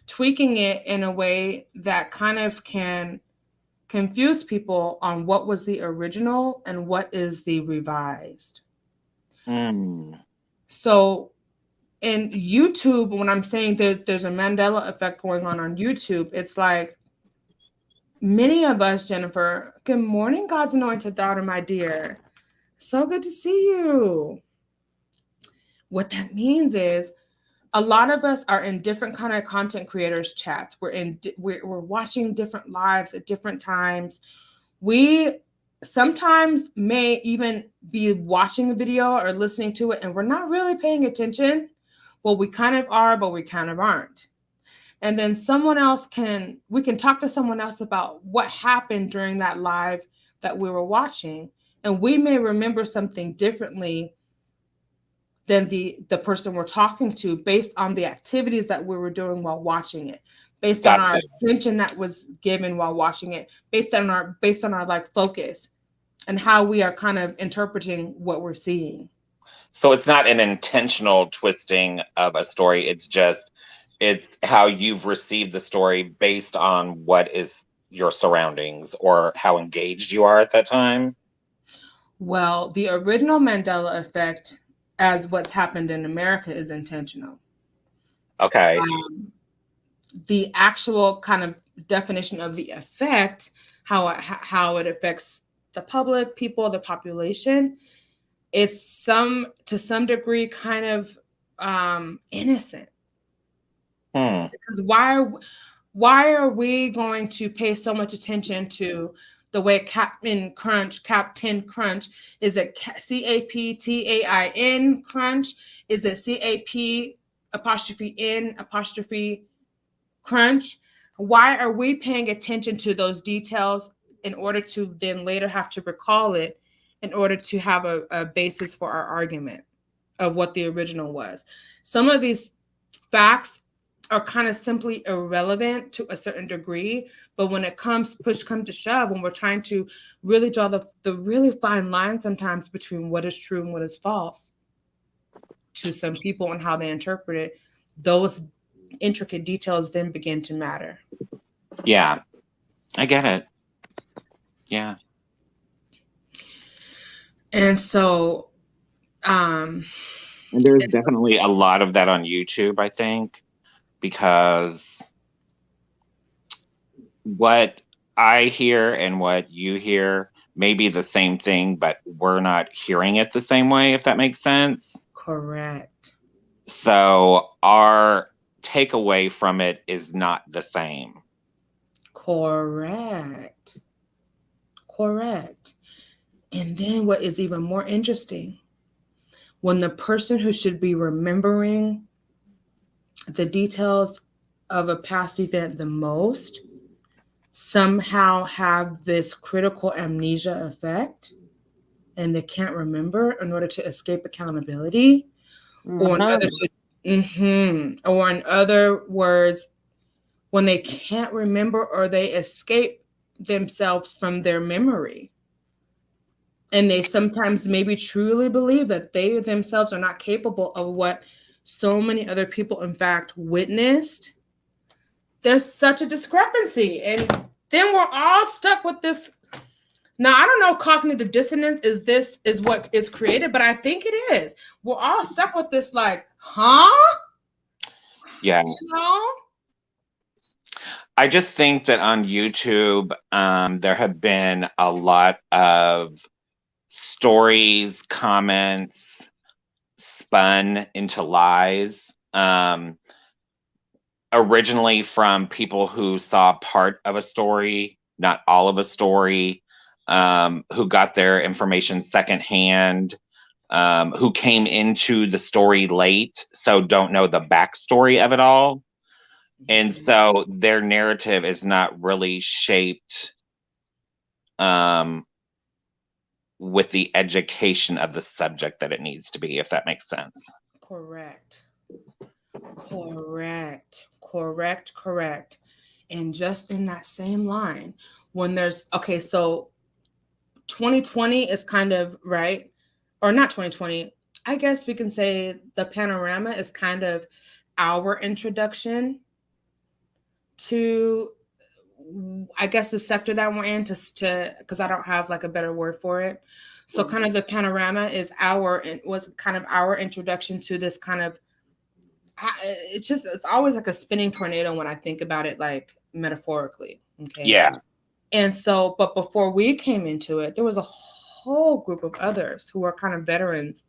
tweaking it in a way that kind of can confuse people on what was the original and what is the revised. So in YouTube, when I'm saying that there's a Mandela effect going on YouTube, it's like many of us, Jennifer, good morning, God's anointed daughter, my dear. So good to see you. What that means is a lot of us are in different kind of content creators chats. We're watching different lives at different times. We sometimes may even be watching a video or listening to it and we're not really paying attention. Well, we kind of are, but we kind of aren't. And then we can talk to someone else about what happened during that live that we were watching. And we may remember something differently than the person we're talking to based on the activities that we were doing while watching it, based on our attention that was given while watching it, based on our like focus and how we are kind of interpreting what we're seeing. So it's not an intentional twisting of a story. It's how you've received the story based on what is your surroundings or how engaged you are at that time. Well, the original Mandela effect, as what's happened in America, is intentional. Okay. The actual kind of definition of the effect, how it affects the public, people, the population, it's to some degree kind of innocent. Because why are we going to pay so much attention to the way Captain Crunch, is it CAPTAIN Crunch? Is it CAP''N' Crunch? Why are we paying attention to those details in order to then later have to recall it in order to have a basis for our argument of what the original was? Some of these facts are kind of simply irrelevant to a certain degree, but when it push comes to shove, when we're trying to really draw the really fine line sometimes between what is true and what is false to some people and how they interpret it, those intricate details then begin to matter. Yeah, I get it. Yeah. And so and there's definitely a lot of that on YouTube, I think, because what I hear and what you hear may be the same thing, but we're not hearing it the same way, if that makes sense. Correct. So our takeaway from it is not the same. Correct. And then what is even more interesting, when the person who should be remembering the details of a past event the most somehow have this critical amnesia effect and they can't remember in order to escape accountability, or in other words, when they can't remember or they escape themselves from their memory. And they sometimes maybe truly believe that they themselves are not capable of what so many other people, in fact, witnessed. There's such a discrepancy. And then we're all stuck with this. Now, I don't know if cognitive dissonance is what is created, but I think it is. We're all stuck with this like, huh? Yeah. You know? I just think that on YouTube, there have been a lot of stories, comments spun into lies. Originally from people who saw part of a story, not all of a story, who got their information secondhand, who came into the story late, so don't know the backstory of it all. And so their narrative is not really shaped with the education of the subject that it needs to be, if that makes sense. Correct. And just in that same line, when so 2020 is kind of right, or not 2020, I guess we can say the panorama is kind of our introduction to I guess the sector that we're in to because I don't have like a better word for it. So kind of the panorama is was kind of our introduction to this kind of it's always like a spinning tornado when I think about it like metaphorically. Okay. Yeah. And so, but before we came into it, there was a whole group of others who are kind of veterans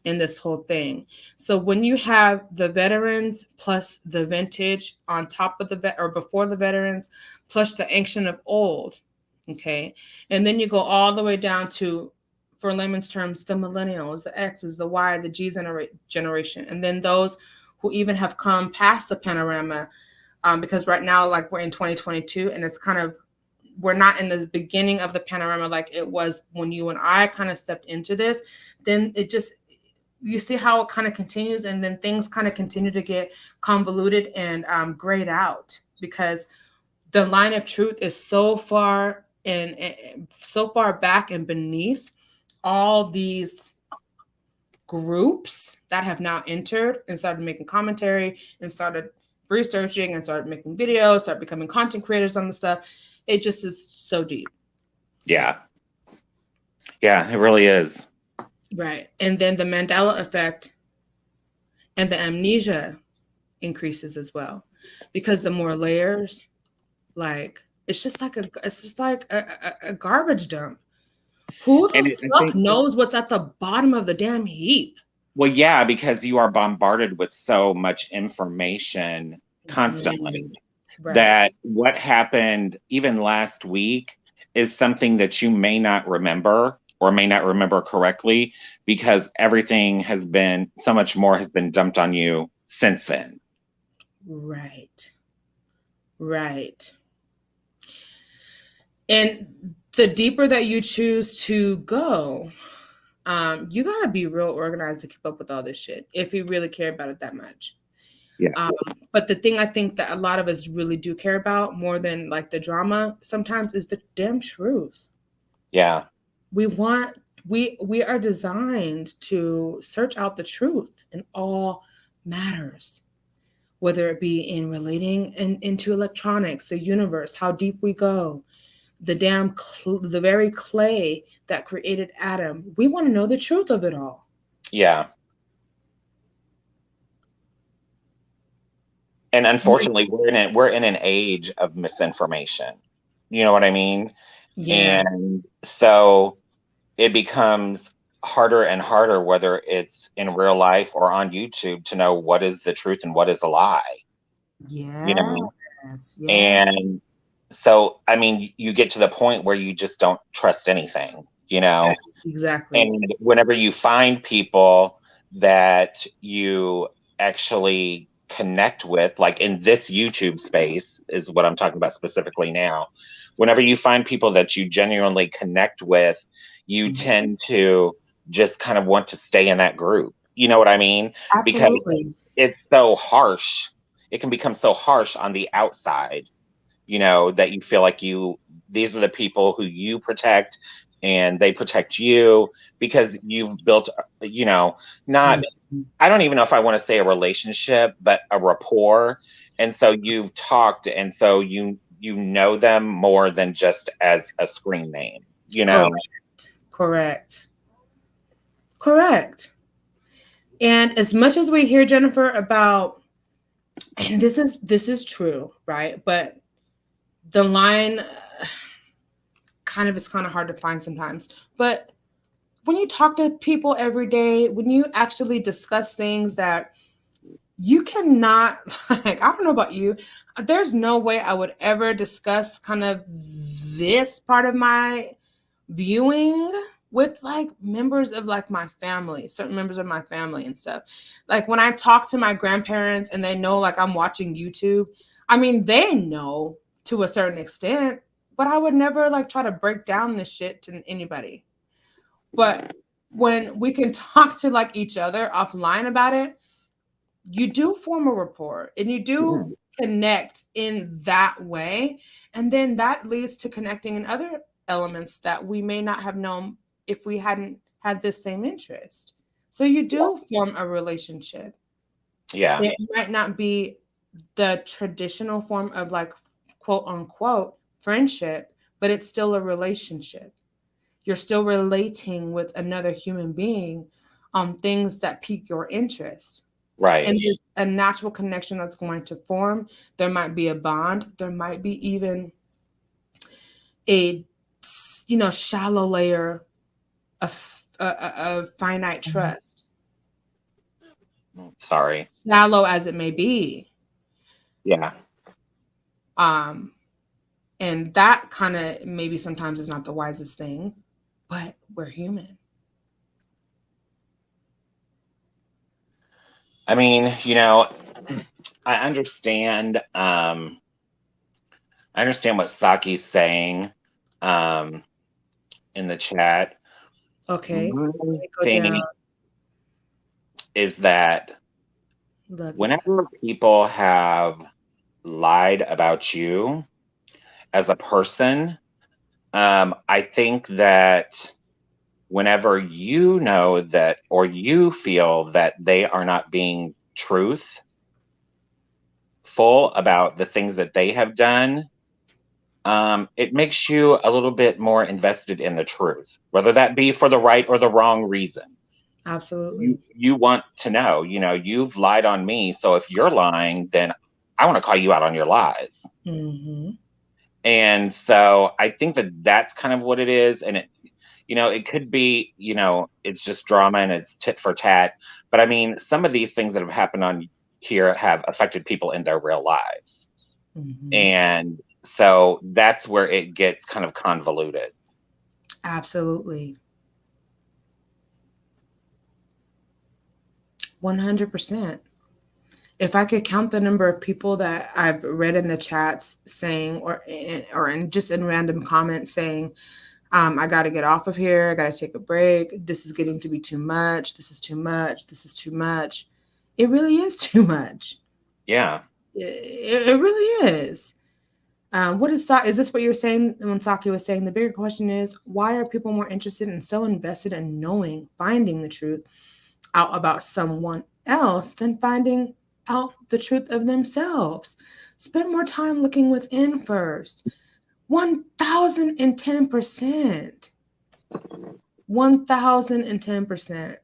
in this whole thing. So when you have the veterans plus the vintage on top of or before the veterans plus the ancient of old, okay, and then you go all the way down to, for layman's terms, the millennials, the X's, the Y, the G generation, and then those who even have come past the panorama, because right now, like we're in 2022, and it's kind of, we're not in the beginning of the panorama like it was when you and I kind of stepped into this. Then it just, you see how it kind of continues, and then things kind of continue to get convoluted and grayed out because the line of truth is so far and so far back and beneath all these groups that have now entered and started making commentary and started researching and started making videos, start becoming content creators on the stuff. It just is so deep. Yeah. Yeah, it really is. Right. And then the Mandela effect and the amnesia increases as well, because the more layers, like it's just like a garbage dump. Who the fuck knows what's at the bottom of the damn heap? Well, yeah, because you are bombarded with so much information constantly. Right. That what happened even last week is something that you may not remember or may not remember correctly, because everything has been, so much more has been dumped on you since then. Right. Right. And the deeper that you choose to go, you gotta be real organized to keep up with all this shit if you really care about it that much. Yeah. But the thing I think that a lot of us really do care about more than like the drama sometimes is the damn truth. Yeah. We are designed to search out the truth in all matters, whether it be in relating into electronics, the universe, how deep we go, the the very clay that created Adam. We want to know the truth of it all. Yeah. And unfortunately, we're in an age of misinformation. You know what I mean? Yeah. And so it becomes harder and harder, whether it's in real life or on YouTube, to know what is the truth and what is a lie. Yeah. You know? Yeah. And so, I mean, you get to the point where you just don't trust anything, you know? Exactly. And whenever you find people that you actually connect with, like in this YouTube space is what I'm talking about specifically now. Whenever you find people that you genuinely connect with, you tend to just kind of want to stay in that group. You know what I mean? Absolutely. Because it's so harsh. It can become so harsh on the outside, you know, that you feel like these are the people who you protect and they protect you because you've built, you know, I don't even know if I want to say a relationship, but a rapport. And so you've talked, and so you know them more than just as a screen name, you know? Correct. And as much as we hear, Jennifer, about, and this is true, right? But the line is kind of hard to find sometimes. But when you talk to people every day, when you actually discuss things that you cannot, like, I don't know about you, there's no way I would ever discuss kind of this part of my viewing with like members of like my family, certain members of my family and stuff. Like when I talk to my grandparents and they know like I'm watching YouTube, I mean, they know to a certain extent, but I would never like try to break down this shit to anybody. But when we can talk to like each other offline about it, you do form a rapport and you do connect in that way. And then that leads to connecting in other elements that we may not have known if we hadn't had this same interest. So you do form a relationship. Yeah. It might not be the traditional form of like quote unquote friendship, but it's still a relationship. You're still relating with another human being on things that pique your interest. Right. And there's a natural connection that's going to form. There might be a bond. There might be even a, shallow layer of finite trust. Sorry. Shallow as it may be. Yeah. And that kind of maybe sometimes is not the wisest thing, but we're human. I mean, I understand what Saki's saying in the chat. Okay. My Go thing down. is that whenever people have lied about you as a person, I think that whenever you know that, or you feel that they are not being truthful about the things that they have done, it makes you a little bit more invested in the truth, whether that be for the right or the wrong reasons. Absolutely. You want to know, you've lied on me. So if you're lying, then I want to call you out on your lies. Mm-hmm. And so I think that that's kind of what it is. And it could be, it's just drama and it's tit for tat. But I mean, some of these things that have happened on here have affected people in their real lives. Mm-hmm. And so that's where it gets kind of convoluted. Absolutely. 100%. If I could count the number of people that I've read in the chats saying, or just in random comments saying, I got to get off of here. I got to take a break. This is getting to be too much. This is too much. This is too much. It really is too much. Yeah. It really is. What is this what you were saying when Saki was saying? The bigger question is, why are people more interested and so invested in finding the truth out about someone else than finding out the truth of themselves? Spend more time looking within first. 1010%. 1010%.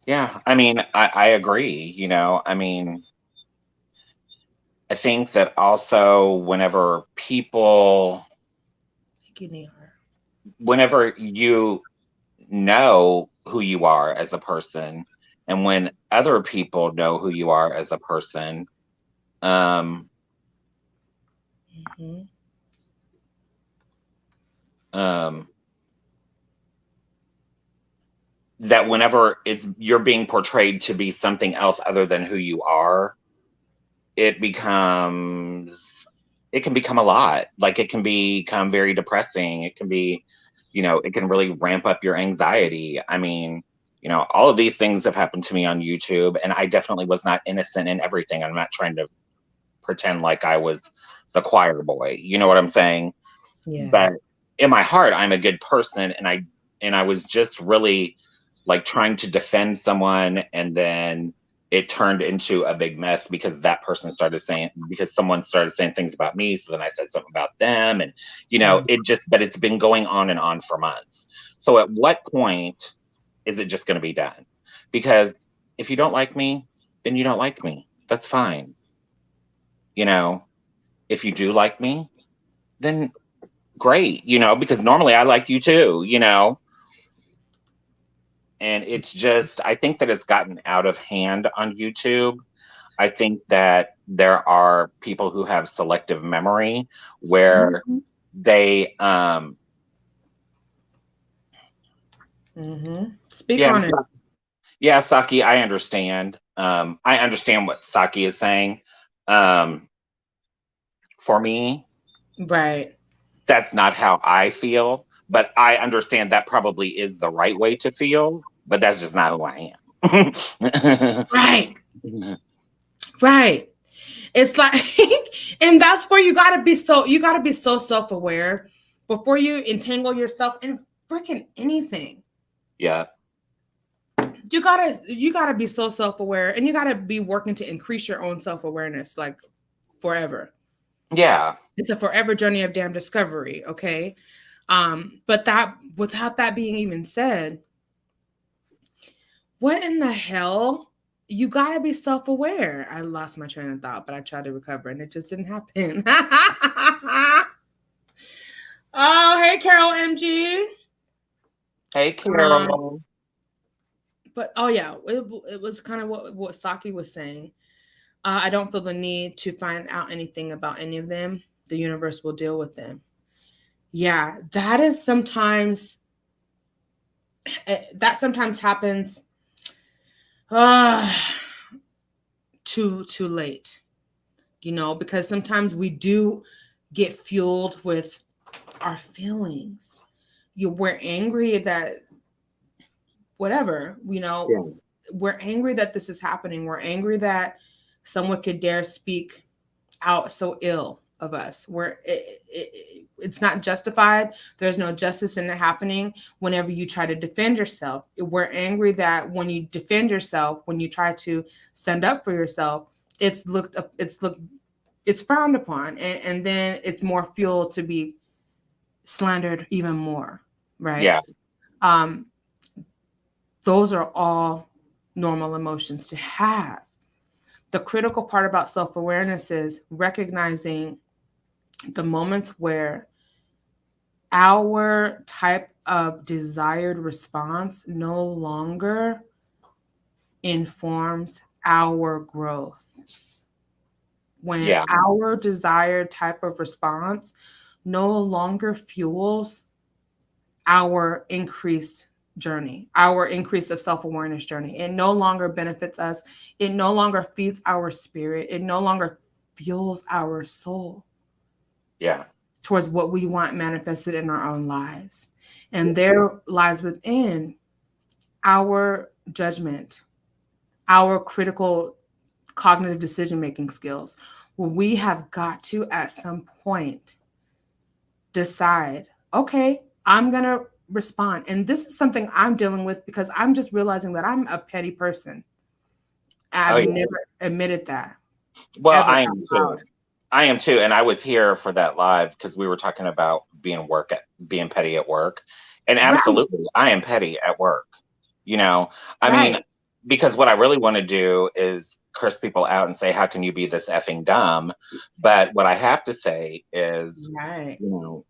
Yeah. I mean, I agree, I mean, I think that also whenever you know who you are as a person, and when other people know who you are as a person, that whenever you're being portrayed to be something else other than who you are, it can become a lot. Like, it can become very depressing. It can be, it can really ramp up your anxiety. I mean, all of these things have happened to me on YouTube, and I definitely was not innocent in everything. I'm not trying to pretend like I was the choir boy. You know what I'm saying? Yeah. But in my heart, I'm a good person, and I was just really like trying to defend someone, and then it turned into a big mess because someone started saying things about me. So then I said something about them, and but it's been going on and on for months. So at what point is it just going to be done? Because if you don't like me, then you don't like me. That's fine. If you do like me, then great, because normally I like you too, and it's just, I think that it's gotten out of hand on YouTube. I think that there are people who have selective memory where they speak on it. Yeah, Saki, I understand. I understand what Saki is saying. For me, right, that's not how I feel, but I understand that probably is the right way to feel, but that's just not who I am. Right. Right. It's like, and that's where you gotta be so self-aware before you entangle yourself in freaking anything. Yeah. you gotta be so self-aware, and you gotta be working to increase your own self-awareness, like forever. Yeah. It's a forever journey of damn discovery, okay? But that, without that being even said, what in the hell? You gotta be self-aware. I lost my train of thought, but I tried to recover and it just didn't happen. Oh, hey, Carol MG. Hey, Carol. But oh yeah, it was kind of what Saki was saying. I don't feel the need to find out anything about any of them. The universe will deal with them. Yeah, that is sometimes, that sometimes happens too late, you know, because sometimes we do get fueled with our feelings. We're angry that whatever, you know, Yeah. we're angry that this is happening. We're angry that someone could dare speak out so ill of us. It's not justified. There's no justice in it happening. Whenever you try to defend yourself, we're angry that when you defend yourself, when you try to stand up for yourself, it's frowned upon, and then it's more fuel to be slandered even more, right? Yeah. Those are all normal emotions to have. The critical part about self-awareness is recognizing the moments where our type of desired response no longer informs our growth. When our desired type of response no longer fuels our increased journey, our increase of self-awareness journey, it no longer benefits us. It no longer feeds our spirit. It no longer fuels our soul. Yeah. Towards what we want manifested in our own lives. And there lies within our judgment, our critical cognitive decision-making skills. We have got to, at some point, decide, okay, I'm going to respond. And this is something I'm dealing with because I'm just realizing that I'm a petty person. I've never admitted that. Well, I am too. I am too. And I was here for that live because we were talking about being petty at work. And absolutely, I am petty at work. You know, I mean, because what I really want to do is curse people out and say, how can you be this effing dumb? But what I have to say is, you know,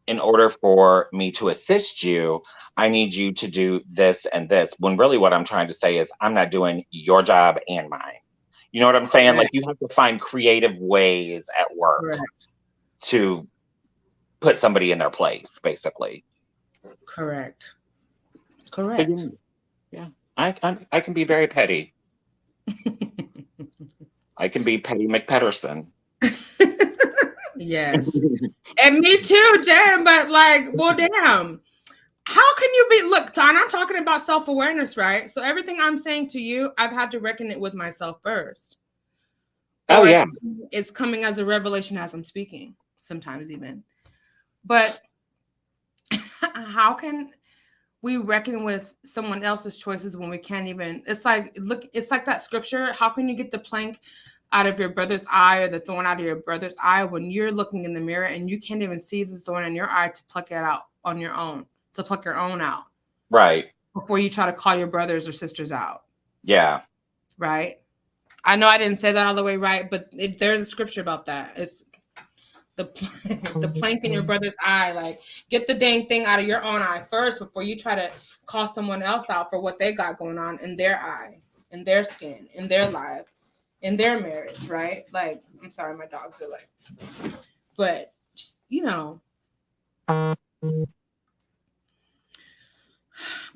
in order for me to assist you, I need you to do this and this. When really what I'm trying to say is I'm not doing your job and mine. You know what I'm saying? Like, you have to find creative ways at work to put somebody in their place, basically. Correct. Yeah. I can be very petty. I can be Petty McPederson. Yes. And me too, Jen, but like, well, damn. How can you be, look, Ton, I'm talking about self-awareness, right? So everything I'm saying to you, I've had to reckon it with myself first. Or it's coming as a revelation as I'm speaking, sometimes even. But how can we reckon with someone else's choices when we can't even, it's like that scripture. How can you get the plank out of your brother's eye or the thorn out of your brother's eye when you're looking in the mirror and you can't even see the thorn in your eye to pluck it out on your own, to pluck your own out. Right. Before you try to call your brothers or sisters out. Yeah. Right. I know I didn't say that all the way right, but there's a scripture about that. It's the plank in your brother's eye. Like, get the dang thing out of your own eye first before you try to call someone else out for what they got going on in their eye, in their skin, in their life, in their marriage, right? Like, I'm sorry, my dogs are like, but you know.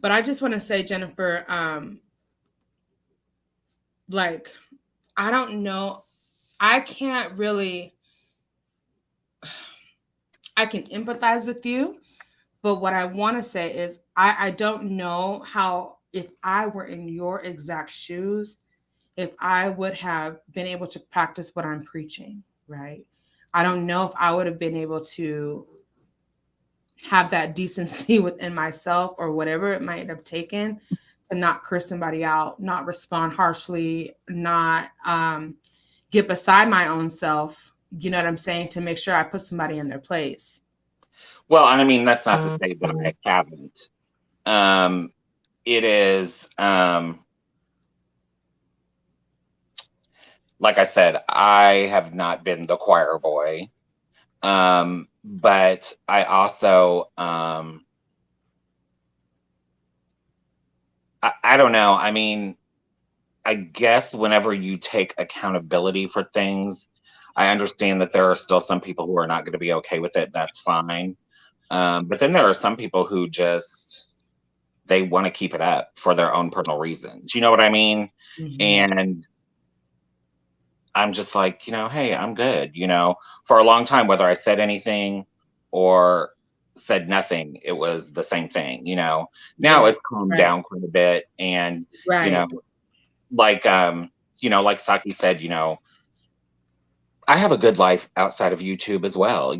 But I just want to say, Jennifer, like, I don't know. I can't really, I can empathize with you. But what I want to say is I don't know how, if I were in your exact shoes, if I would have been able to practice what I'm preaching, right? I don't know if I would have been able to have that decency within myself or whatever it might have taken to not curse somebody out, not respond harshly, not get beside my own self. You know what I'm saying? To make sure I put somebody in their place. Well, and I mean, that's not to say that I haven't. It is, like I said, I have not been the choir boy. But I also, I don't know. I mean, I guess whenever you take accountability for things, I understand that there are still some people who are not going to be okay with it. That's fine. But then there are some people who just they want to keep it up for their own personal reasons. You know what I mean? And I'm just like, hey, I'm good. For a long time, whether I said anything or said nothing, it was the same thing. Now it's calmed down quite a bit. And, like, like Saki said, I have a good life outside of YouTube as well.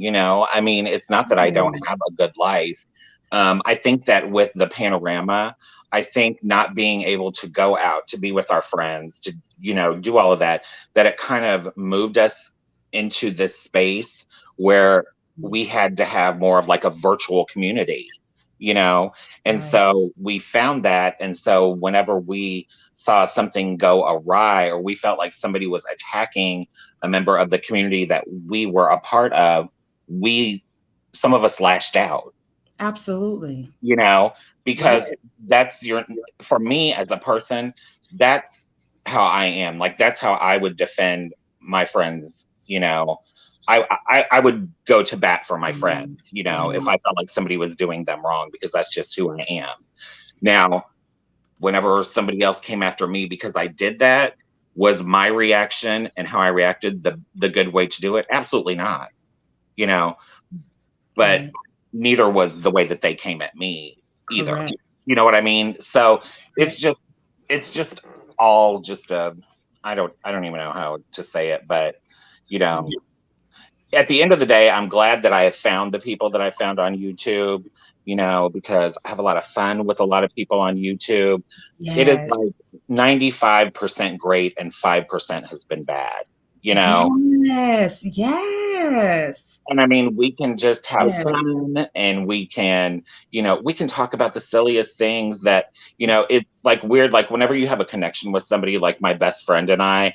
I mean, it's not that I don't have a good life. I think that with the panorama, I think not being able to go out to be with our friends, to, do all of that it kind of moved us into this space where we had to have more of like a virtual community, and so we found that. And so whenever we saw something go awry, or we felt like somebody was attacking a member of the community that we were a part of, some of us lashed out. Absolutely. Because that's for me as a person, that's how I am. Like, that's how I would defend my friends. I would go to bat for my friend, if I felt like somebody was doing them wrong, because that's just who I am. Now, whenever somebody else came after me because I did that, was my reaction and how I reacted the good way to do it? Absolutely not. But neither was the way that they came at me either. Correct. You know what I mean? So it's just all just I don't even know how to say it, but at the end of the day, I'm glad that I have found the people that I found on YouTube, because I have a lot of fun with a lot of people on YouTube. It is like 95% great and 5% has been bad, Yes. And I mean, we can just have fun, and we can talk about the silliest things that, it's like weird. Like, whenever you have a connection with somebody, like my best friend and I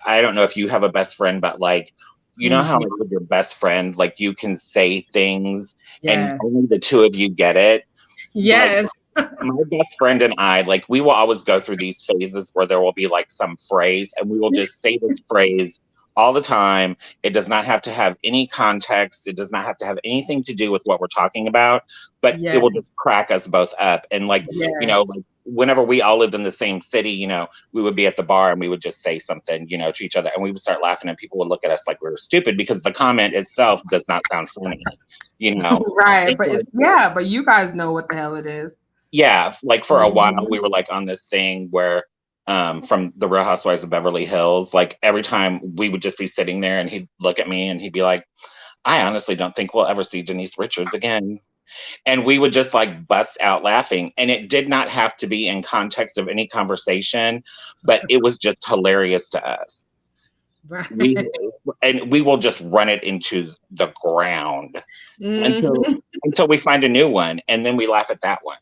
don't know if you have a best friend, but like, how like with your best friend, like you can say things and only the two of you get it. Yes. Like, my best friend and I, like, we will always go through these phases where there will be like some phrase, and we will just say this phrase all the time. It does not have to have any context. It does not have to have anything to do with what we're talking about, but it will just crack us both up. And like, like whenever we all lived in the same city, we would be at the bar and we would just say something, to each other, and we would start laughing, and people would look at us like we were stupid because the comment itself does not sound funny, Right. But but you guys know what the hell it is. Yeah. Like, for a while we were like on this thing where, from the Real Housewives of Beverly Hills, like every time we would just be sitting there and he'd look at me and he'd be like, I honestly don't think we'll ever see Denise Richards again. And we would just like bust out laughing. And it did not have to be in context of any conversation, but it was just hilarious to us. Right. We will just run it into the ground until we find a new one, and then we laugh at that one,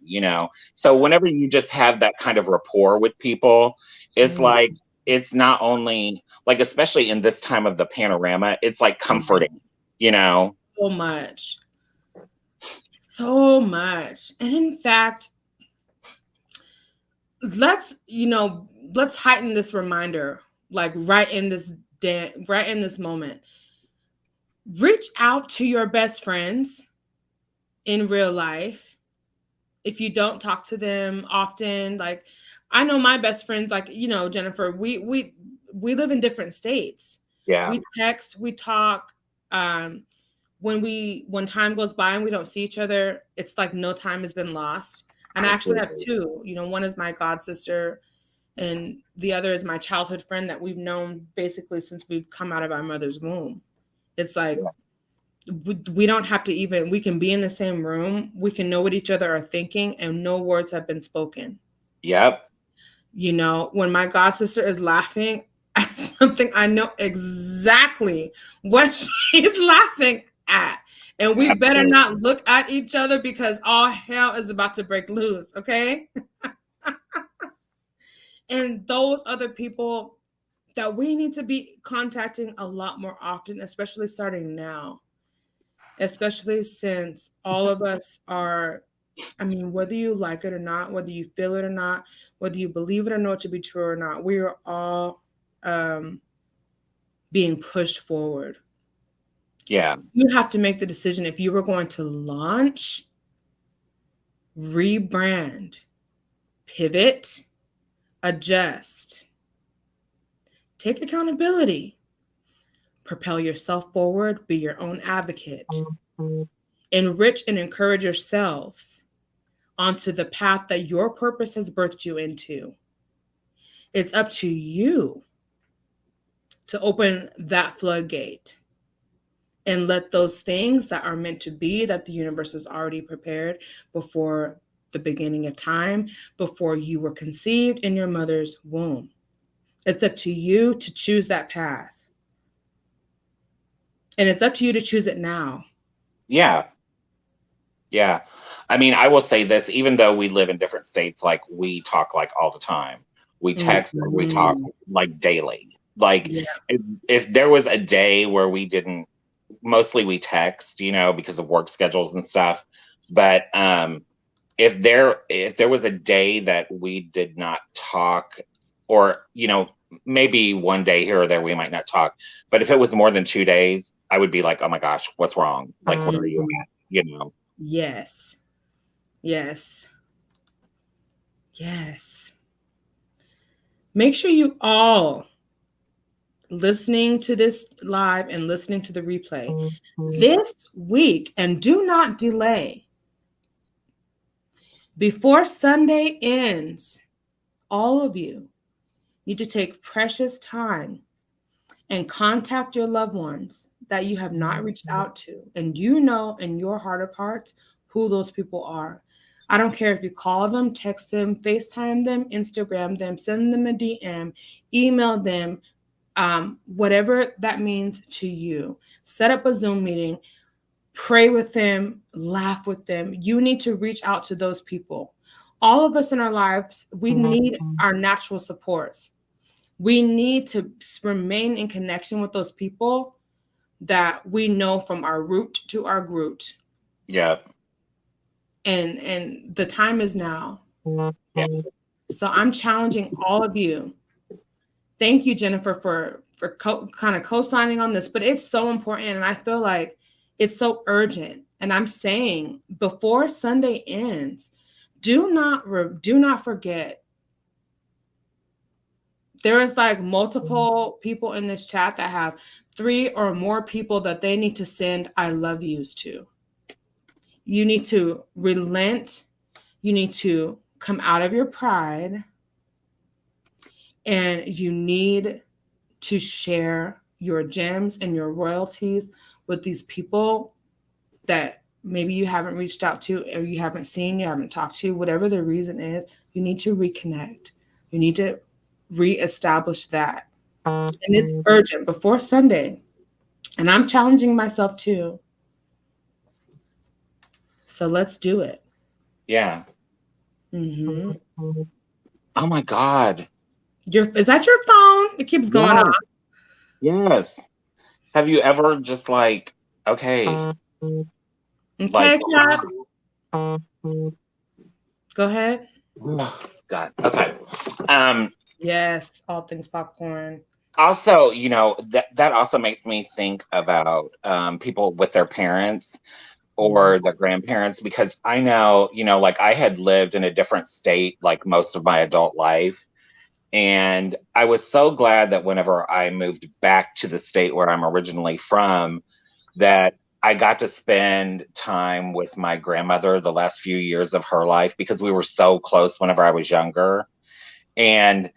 So whenever you just have that kind of rapport with people, it's like, it's not only like, especially in this time of the panorama, it's like comforting, so much. And in fact, let's heighten this reminder, like right in this moment. Reach out to your best friends in real life. If you don't talk to them often, like, I know my best friends, like, Jennifer, we live in different states. Yeah. We text, we talk. When time goes by and we don't see each other, it's like no time has been lost. And I actually have two. One is my god sister, and the other is my childhood friend that we've known basically since we've come out of our mother's womb. It's like, we don't have to we can be in the same room. We can know what each other are thinking, and no words have been spoken. Yep. You know, when my god sister is laughing at something, I know exactly what she's laughing at. And we better Absolutely. not look at each other because all hell is about to break loose, okay? And those other people that we need to be contacting a lot more often, especially starting now, especially since all of us are, I mean, whether you like it or not, whether you feel it or not, whether you believe it or know it to be true or not, we are all um, being pushed forward. Yeah. You have to make the decision if you were going to launch, rebrand, pivot, adjust, take accountability, propel yourself forward, be your own advocate, enrich and encourage yourselves onto the path that your purpose has birthed you into. It's up to you to open that floodgate and let those things that are meant to be, that the universe has already prepared before the beginning of time, before you were conceived in your mother's womb. It's up to you to choose that path. And it's up to you to choose it now. Yeah. Yeah. I mean, I will say this, even though we live in different states, like we talk like all the time. We text or we talk Mm-hmm. like daily. Like Yeah. if there was a day where we didn't, mostly we text, because of work schedules and stuff. But if there was a day that we did not talk, or maybe one day here or there we might not talk, but if it was more than 2 days, I would be like, oh my gosh, what's wrong? Like, where are you Mhm. at? Yes. Yes. Yes. Make sure you all listening to this live and listening to the replay this week, and do not delay. Before Sunday ends, all of you need to take precious time and contact your loved ones that you have not reached out to. And you know in your heart of hearts who those people are. I don't care if you call them, text them, FaceTime them, Instagram them, send them a DM, email them, whatever that means to you. Set up a Zoom meeting, pray with them, laugh with them. You need to reach out to those people. All of us in our lives, we need our natural supports. We need to remain in connection with those people that we know from our root to our groot. Yeah. And the time is now. Yeah. So I'm challenging all of you. Thank you, Jennifer, for kind of co-signing on this, but it's so important, and I feel like it's so urgent. And I'm saying before Sunday ends, do not forget. There is like multiple people in this chat that have 3 or more people that they need to send I love yous to. You need to relent. You need to come out of your pride, and you need to share your gems and your royalties with these people that maybe you haven't reached out to, or you haven't seen, you haven't talked to, whatever the reason is. You need to reconnect. You need to reestablish that. And it's urgent before Sunday. And I'm challenging myself too. So let's do it. Yeah. Mm-hmm. Oh my God. Is that your phone? It keeps going Yes. off. Yes. Have you ever just like, okay, Okay, like, Caps. Go ahead. oh God. Okay. Um, Yes, all things popcorn. Also, that also makes me think about people with their parents or their grandparents, because I know, like I had lived in a different state like most of my adult life. And I was so glad that whenever I moved back to the state where I'm originally from, that I got to spend time with my grandmother the last few years of her life, because we were so close whenever I was younger. And,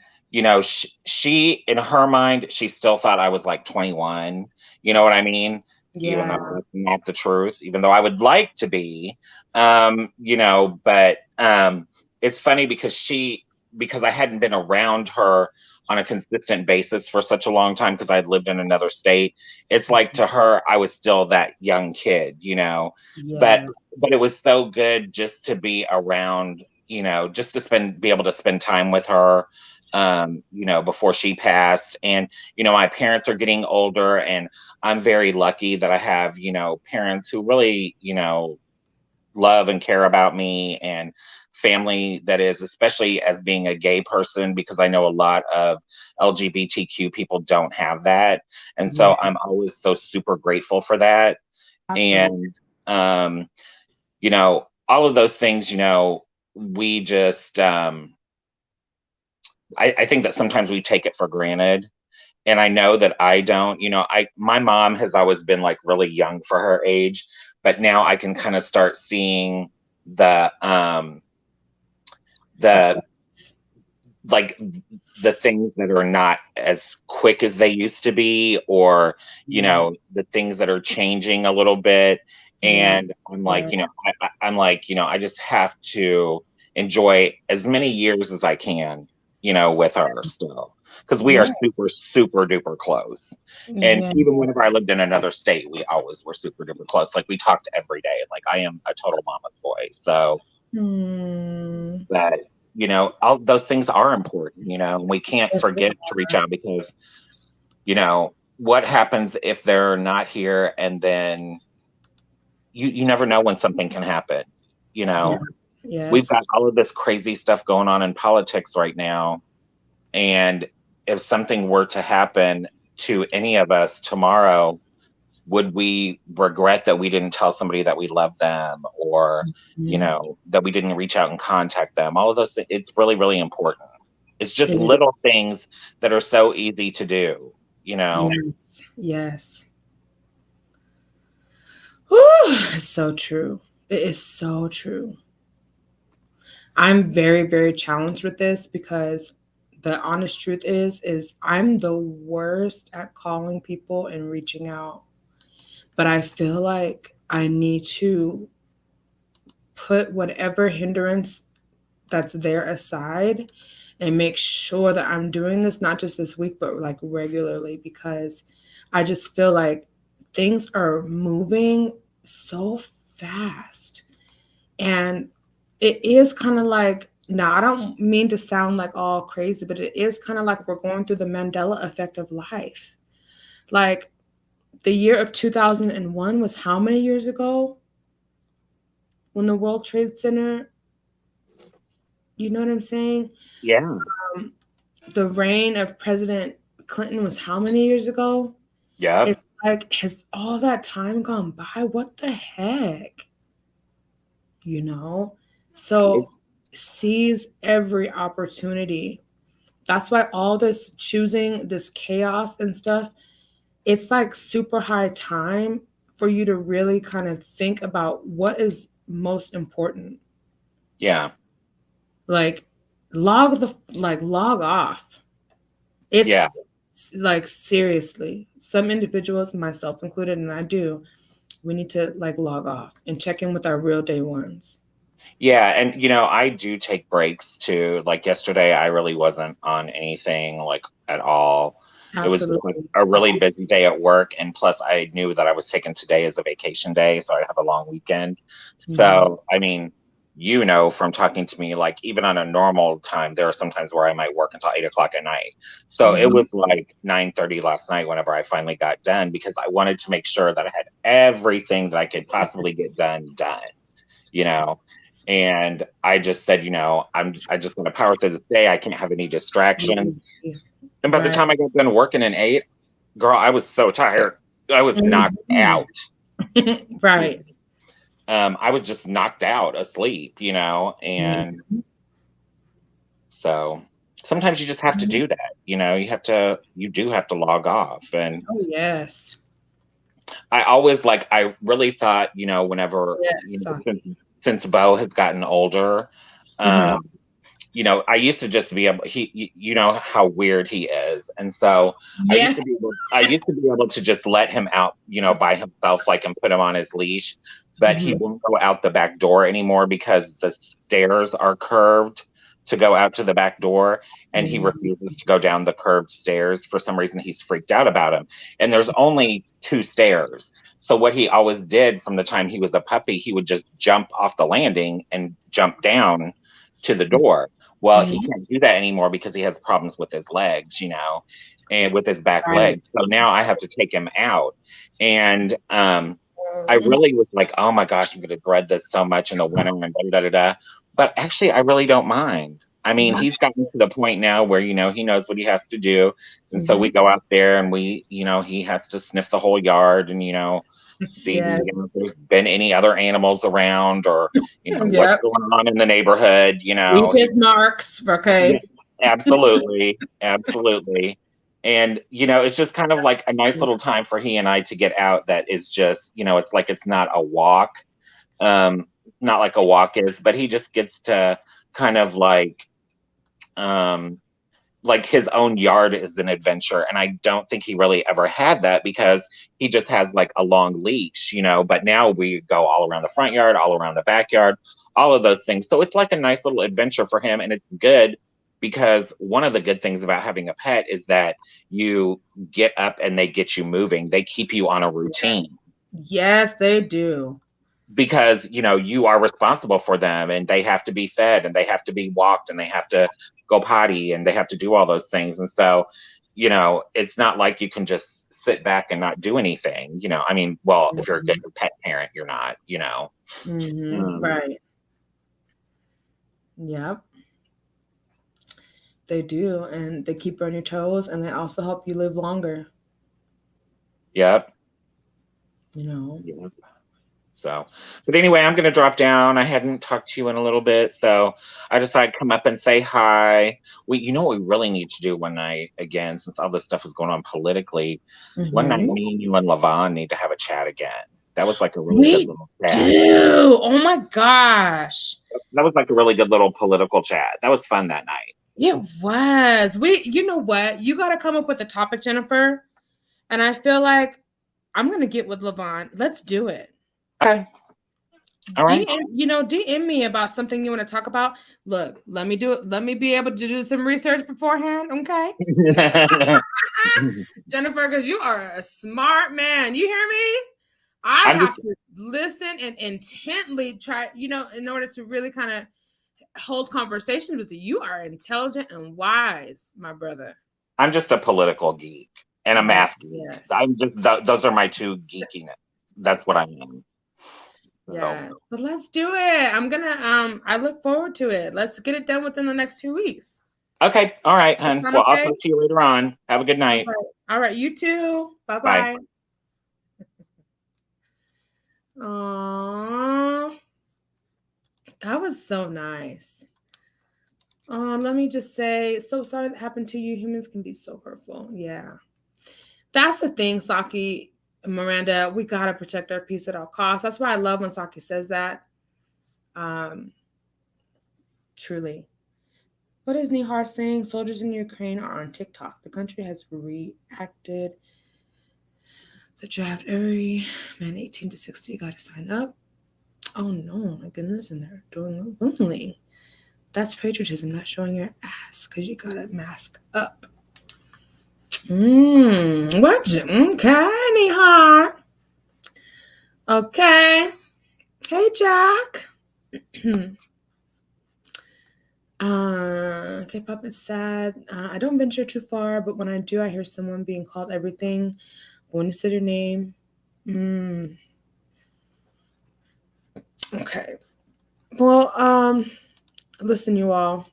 she in her mind, she still thought I was like 21. You know what I mean? Even Yeah. though that's not the truth, even though I would like to be, but it's funny because because I hadn't been around her on a consistent basis for such a long time because I'd lived in another state. It's like to her, I was still that young kid, you know. But Yeah. but it was so good just to be around, you know, just to be able to spend time with her, you know, before she passed. And, you know, my parents are getting older, and I'm very lucky that I have, you know, parents who really, you know, love and care about me, and family that is, especially as being a gay person, because I know a lot of LGBTQ people don't have that. And Yeah. so I'm always so super grateful for that. Absolutely. And, um, you know, all of those things, you know, we just, I think that sometimes we take it for granted. And I know that I don't, you know, my mom has always been like really young for her age, but now I can kind of start seeing the the Effect. like the things that are not as quick as they used to be, or you Yeah. know, the things that are changing a little bit. Yeah. And I'm Yeah. like, you know, I'm like, you know, I just have to enjoy as many years as I can, you know, with her still, because we are Yeah. super super duper close. And Yeah. even whenever I lived in another state, we always were super duper close. Like we talked every day. Like I am a total mama's boy, so Hmm. that, you know, all those things are important, you know, and we can't For forget to reach out, because, you know, what happens if they're not here, and then you never know when something can happen, you sure. know. We've got Yes. all of this crazy stuff going on in politics right now, and if something were to happen to any of us tomorrow, would we regret that we didn't tell somebody that we love them, or you Mhm. know, that we didn't reach out and contact them? All of those things, it's really really important. It's just It is. little things that are so easy to do, you know. Yes. Yes. Whew, it's so true. It is so true. I'm very, very challenged with this because the honest truth is I'm the worst at calling people and reaching out. But I feel like I need to put whatever hindrance that's there aside and make sure that I'm doing this not just this week but like regularly, because I just feel like things are moving so fast. And it is kind of like, now I don't mean to sound like all crazy, but it is kind of like we're going through the Mandela effect of life. Like the year of 2001 was how many years ago when the World Trade Center, you know what I'm saying? Yeah. Um, the reign of President Clinton was how many years ago? Yep. It's like, has all that time gone by? What the heck? You know? It, So seize every opportunity. That's why all this choosing, this chaos and stuff, it's like super high time for you to really kind of think about what is most important. yeah. Like log off. Yeah. It's like seriously, some individuals, myself included, and I do, we need to like log off and check in with our real day ones. Yeah, and you know, I do take breaks too. Like yesterday, I really wasn't on anything like at all. It was just like Absolutely. a really busy day at work, and plus, I knew that I was taking today as a vacation day, so I have a long weekend. Mhm. So, I mean, you know, from talking to me, like even on a normal time, there are some times where I might work until 8 o'clock at night. So it Mhm. was like 9:30 last night whenever I finally got done, because I wanted to make sure that I had everything that I could possibly get done, you know. And I just said, you know, I just gonna power through this day. I can't have any distractions. And by the Right. time I got done working in 8, girl, I was so tired. I was knocked Mhm. out. Right. I was just knocked out, asleep, you know. And Mhm. so sometimes you just have to do that, you know. You do have to log off. And Oh yes. I always like, I really thought, you know, whenever, you Yes. know, since Bo has gotten older, Mhm. um, you know, I used to just be able, you know how weird he is. And so Yeah. I used to be able to just let him out, you know, by himself, like, and put him on his leash, but he Mhm. won't go out the back door anymore because the stairs are curved. to go out to the back door, and he Mhm. refuses to go down the curved stairs. For some reason, he's freaked out about him. And there's only 2 stairs. So what he always did from the time he was a puppy, he would just jump off the landing and jump down to the door. Well, he Mhm. can't do that anymore because he has problems with his legs, and with his back Right. legs. So now I have to take him out. And I Mhm. really was like, oh my gosh, I'm going to dread this so much in the winter and da da da da. But actually, I really don't mind. I mean, Yeah. he's gotten to the point now where, he knows what he has to do. And so we Mhm. go out there and he has to sniff the whole yard and, see Yes. if there's been any other animals around or, what's Yep. going on in the neighborhood, Leave his He, marks. yeah, Okay. absolutely. Absolutely. And, it's just kind of like a nice little time for he and I to get out that is just, it's like it's not a walk. Um, not like a walk is, but he just gets to kind of um like his own yard is an adventure. And I don't think he really ever had that because he just has like a long leash, but now we go all around the front yard, all around the backyard, all of those things. So it's like a nice little adventure for him. And it's good because one of the good things about having a pet is that you get up and they get you moving. They keep you on a routine Yes, they do. because you are responsible for them and they have to be fed and they have to be walked and they have to go potty and they have to do all those things. And so it's not like you can just sit back and not do anything. I mean, well, if you're a good pet parent, you're not. Mm, Right. Yep. They do, and they keep you on your toes, and they also help you live longer. yep. You know. Yep. So, but anyway, I'm going to drop down. I hadn't talked to you in a little bit, so I decided to come up and say hi. What we really need to do one night again, since all this stuff is going on politically. One night, Mm-hmm. me and you and Levon need to have a chat again. That was like a really good We little chat. do. Oh my gosh. That was like a really good little political chat. That was fun that night. It was. You know what? You got to come up with a topic, Jennifer. And I feel like I'm going to get with Levon. Let's do it. Okay. All right. DM me about something you want to talk about. Look, let me do it. Let me be able to do some research beforehand. Okay. Jennifer, because you are a smart man. You hear me? I I'm have just to listen and intently try, in order to really kind of hold conversations with you. You are intelligent and wise, my brother. I'm just a political geek and a math geek. Yes. I'm just those are my two geekiness. That's what I am. So, Yes. But let's do it. I'm gonna I look forward to it. Let's get it done within the next 2 weeks. okay. All right, hun. Sound Well, I'll okay? talk to you later on. Have a good All night. right. All right, you too. Bye Bye. bye. Aww. That was so nice. Let me just say, so sorry that happened to you. Humans can be so hurtful. Yeah. That's the thing, Saki, Miranda. We gotta protect our peace at all costs. That's why I love when Saki says that. Truly. What is Nihar saying? Soldiers in Ukraine are on TikTok. The country has reacted. The draft, every man 18 to 60 got to sign up. Oh no, my goodness, and they're doing it willingly. That's patriotism, not showing your ass because you got to mask up. What? Okay, Nihar. Okay. Hey, Jack. K-pop is sad. I don't venture too far, but when I do, I hear someone being called everything. When you said your name, okay. Well, listen, you all.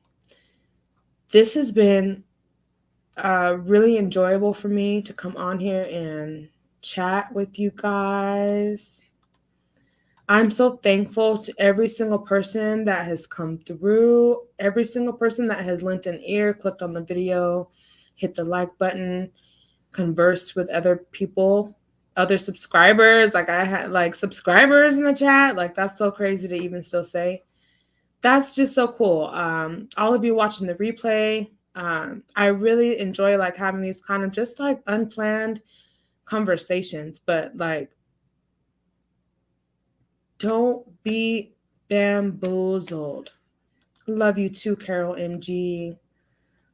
This has been really enjoyable for me to come on here and chat with you guys. I'm so thankful to every single person that has come through, every single person that has lent an ear, clicked on the video, hit the like button, conversed with other people, other subscribers. Like I had like subscribers in the chat. Like that's so crazy to even still say. That's just so cool. All of you watching the replay, I really enjoy like having these kind of just like unplanned conversations, but like don't be bamboozled. Love you too, Carol MG.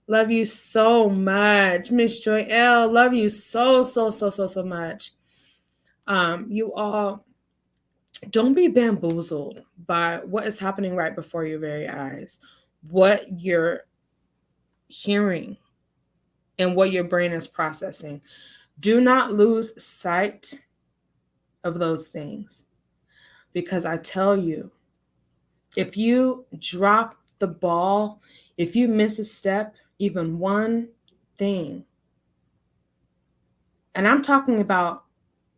Love you so much. Miss Joy L. Love you so much. You all, don't be bamboozled by what is happening right before your very eyes, what you're hearing, and what your brain is processing. Do not lose sight of those things. Because I tell you, if you drop the ball, if you miss a step, even one thing, and I'm talking about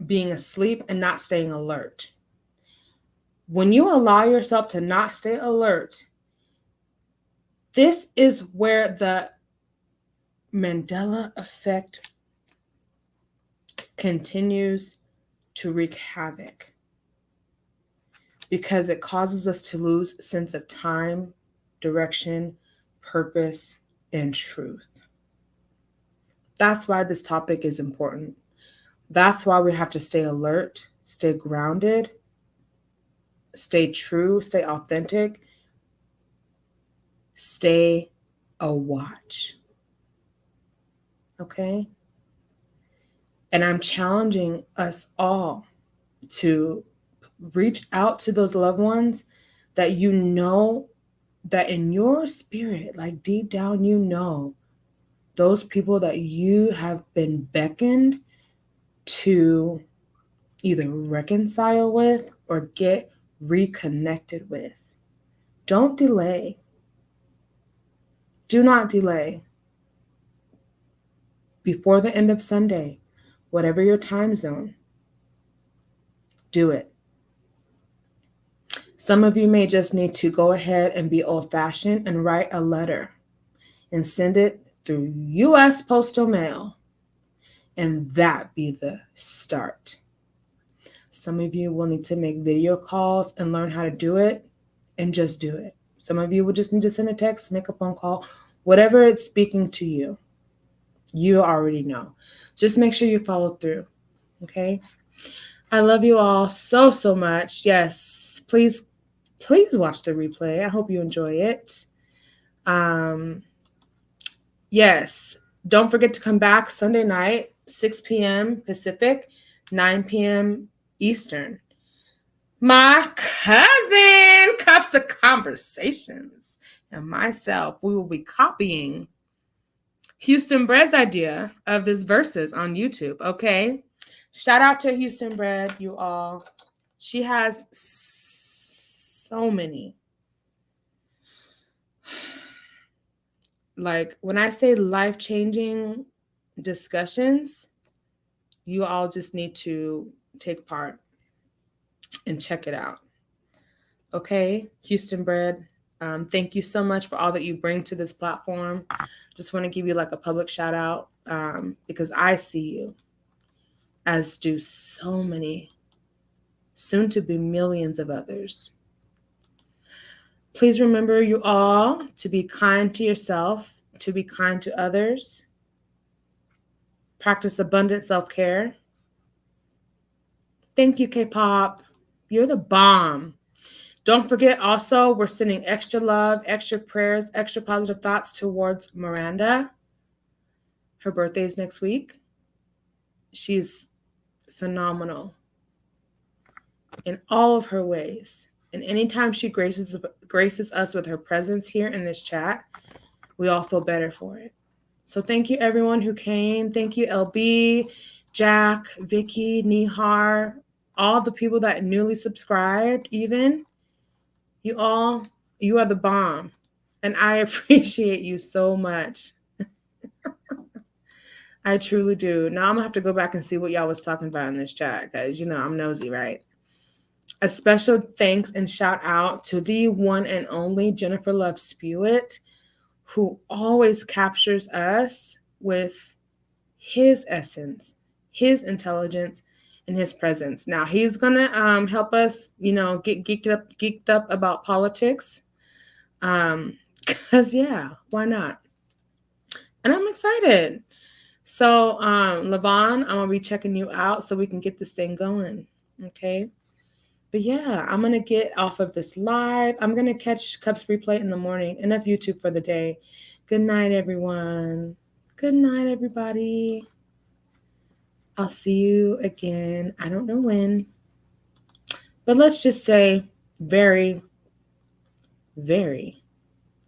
being asleep and not staying alert. When you allow yourself to not stay alert, this is where the Mandela effect continues to wreak havoc, because it causes us to lose sense of time, direction, purpose, and truth. That's why this topic is important. That's why we have to stay alert, stay grounded, stay true, stay authentic, stay a watch. Okay? And I'm challenging us all to reach out to those loved ones that you know, that in your spirit, like deep down, you know, those people that you have been beckoned to either reconcile with or get reconnected with. Don't delay. Do not delay. Before the end of Sunday, whatever your time zone, do it. Some of you may just need to go ahead and be old-fashioned and write a letter and send it through U.S. Postal Mail, and that be the start. Some of you will need to make video calls and learn how to do it, and just do it. Some of you will just need to send a text, make a phone call, whatever it's speaking to you. You already know. Just make sure you follow through, okay? I love you all so much. Yes, please watch the replay. I hope you enjoy it. Yes, don't forget to come back Sunday night, 6 p.m. Pacific, 9 p.m. Eastern. My cousin, Cups of Conversations, and myself, we will be copying Houston Bread's idea of this verses on YouTube, okay? Shout out to Houston Bread, you all. She has so many. Like, when I say life-changing discussions, you all just need to take part and check it out. Okay, Houston Bread, thank you so much for all that you bring to this platform. Just want to give you like a public shout out, because I see you, as do so many, soon to be millions of others. Please remember, you all, to be kind to yourself, to be kind to others. Practice abundant self-care. Thank you, K-pop. You're the bomb. Don't forget also, we're sending extra love, extra prayers, extra positive thoughts towards Miranda. Her birthday is next week. She's phenomenal in all of her ways. And anytime she graces us with her presence here in this chat, we all feel better for it. So thank you, everyone who came. Thank you, LB, Jack, Vicky, Nihar, all the people that newly subscribed even. You all, you are the bomb. And I appreciate you so much. I truly do. Now I'm going to have to go back and see what y'all was talking about in this chat, because, you know, I'm nosy, right? A special thanks and shout out to the one and only Jennifer Love Spewitt, who always captures us with his essence, his intelligence, and his presence. Now he's gonna help us, you know, get geeked up about politics. Cause yeah, why not? And I'm excited. So Lavon, I'm gonna be checking you out so we can get this thing going. Okay. But yeah, I'm going to get off of this live. I'm going to catch Cups replay in the morning. Enough YouTube for the day. Good night, everyone. Good night, everybody. I'll see you again. I don't know when. But let's just say very, very,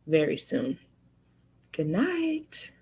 very soon. Good night.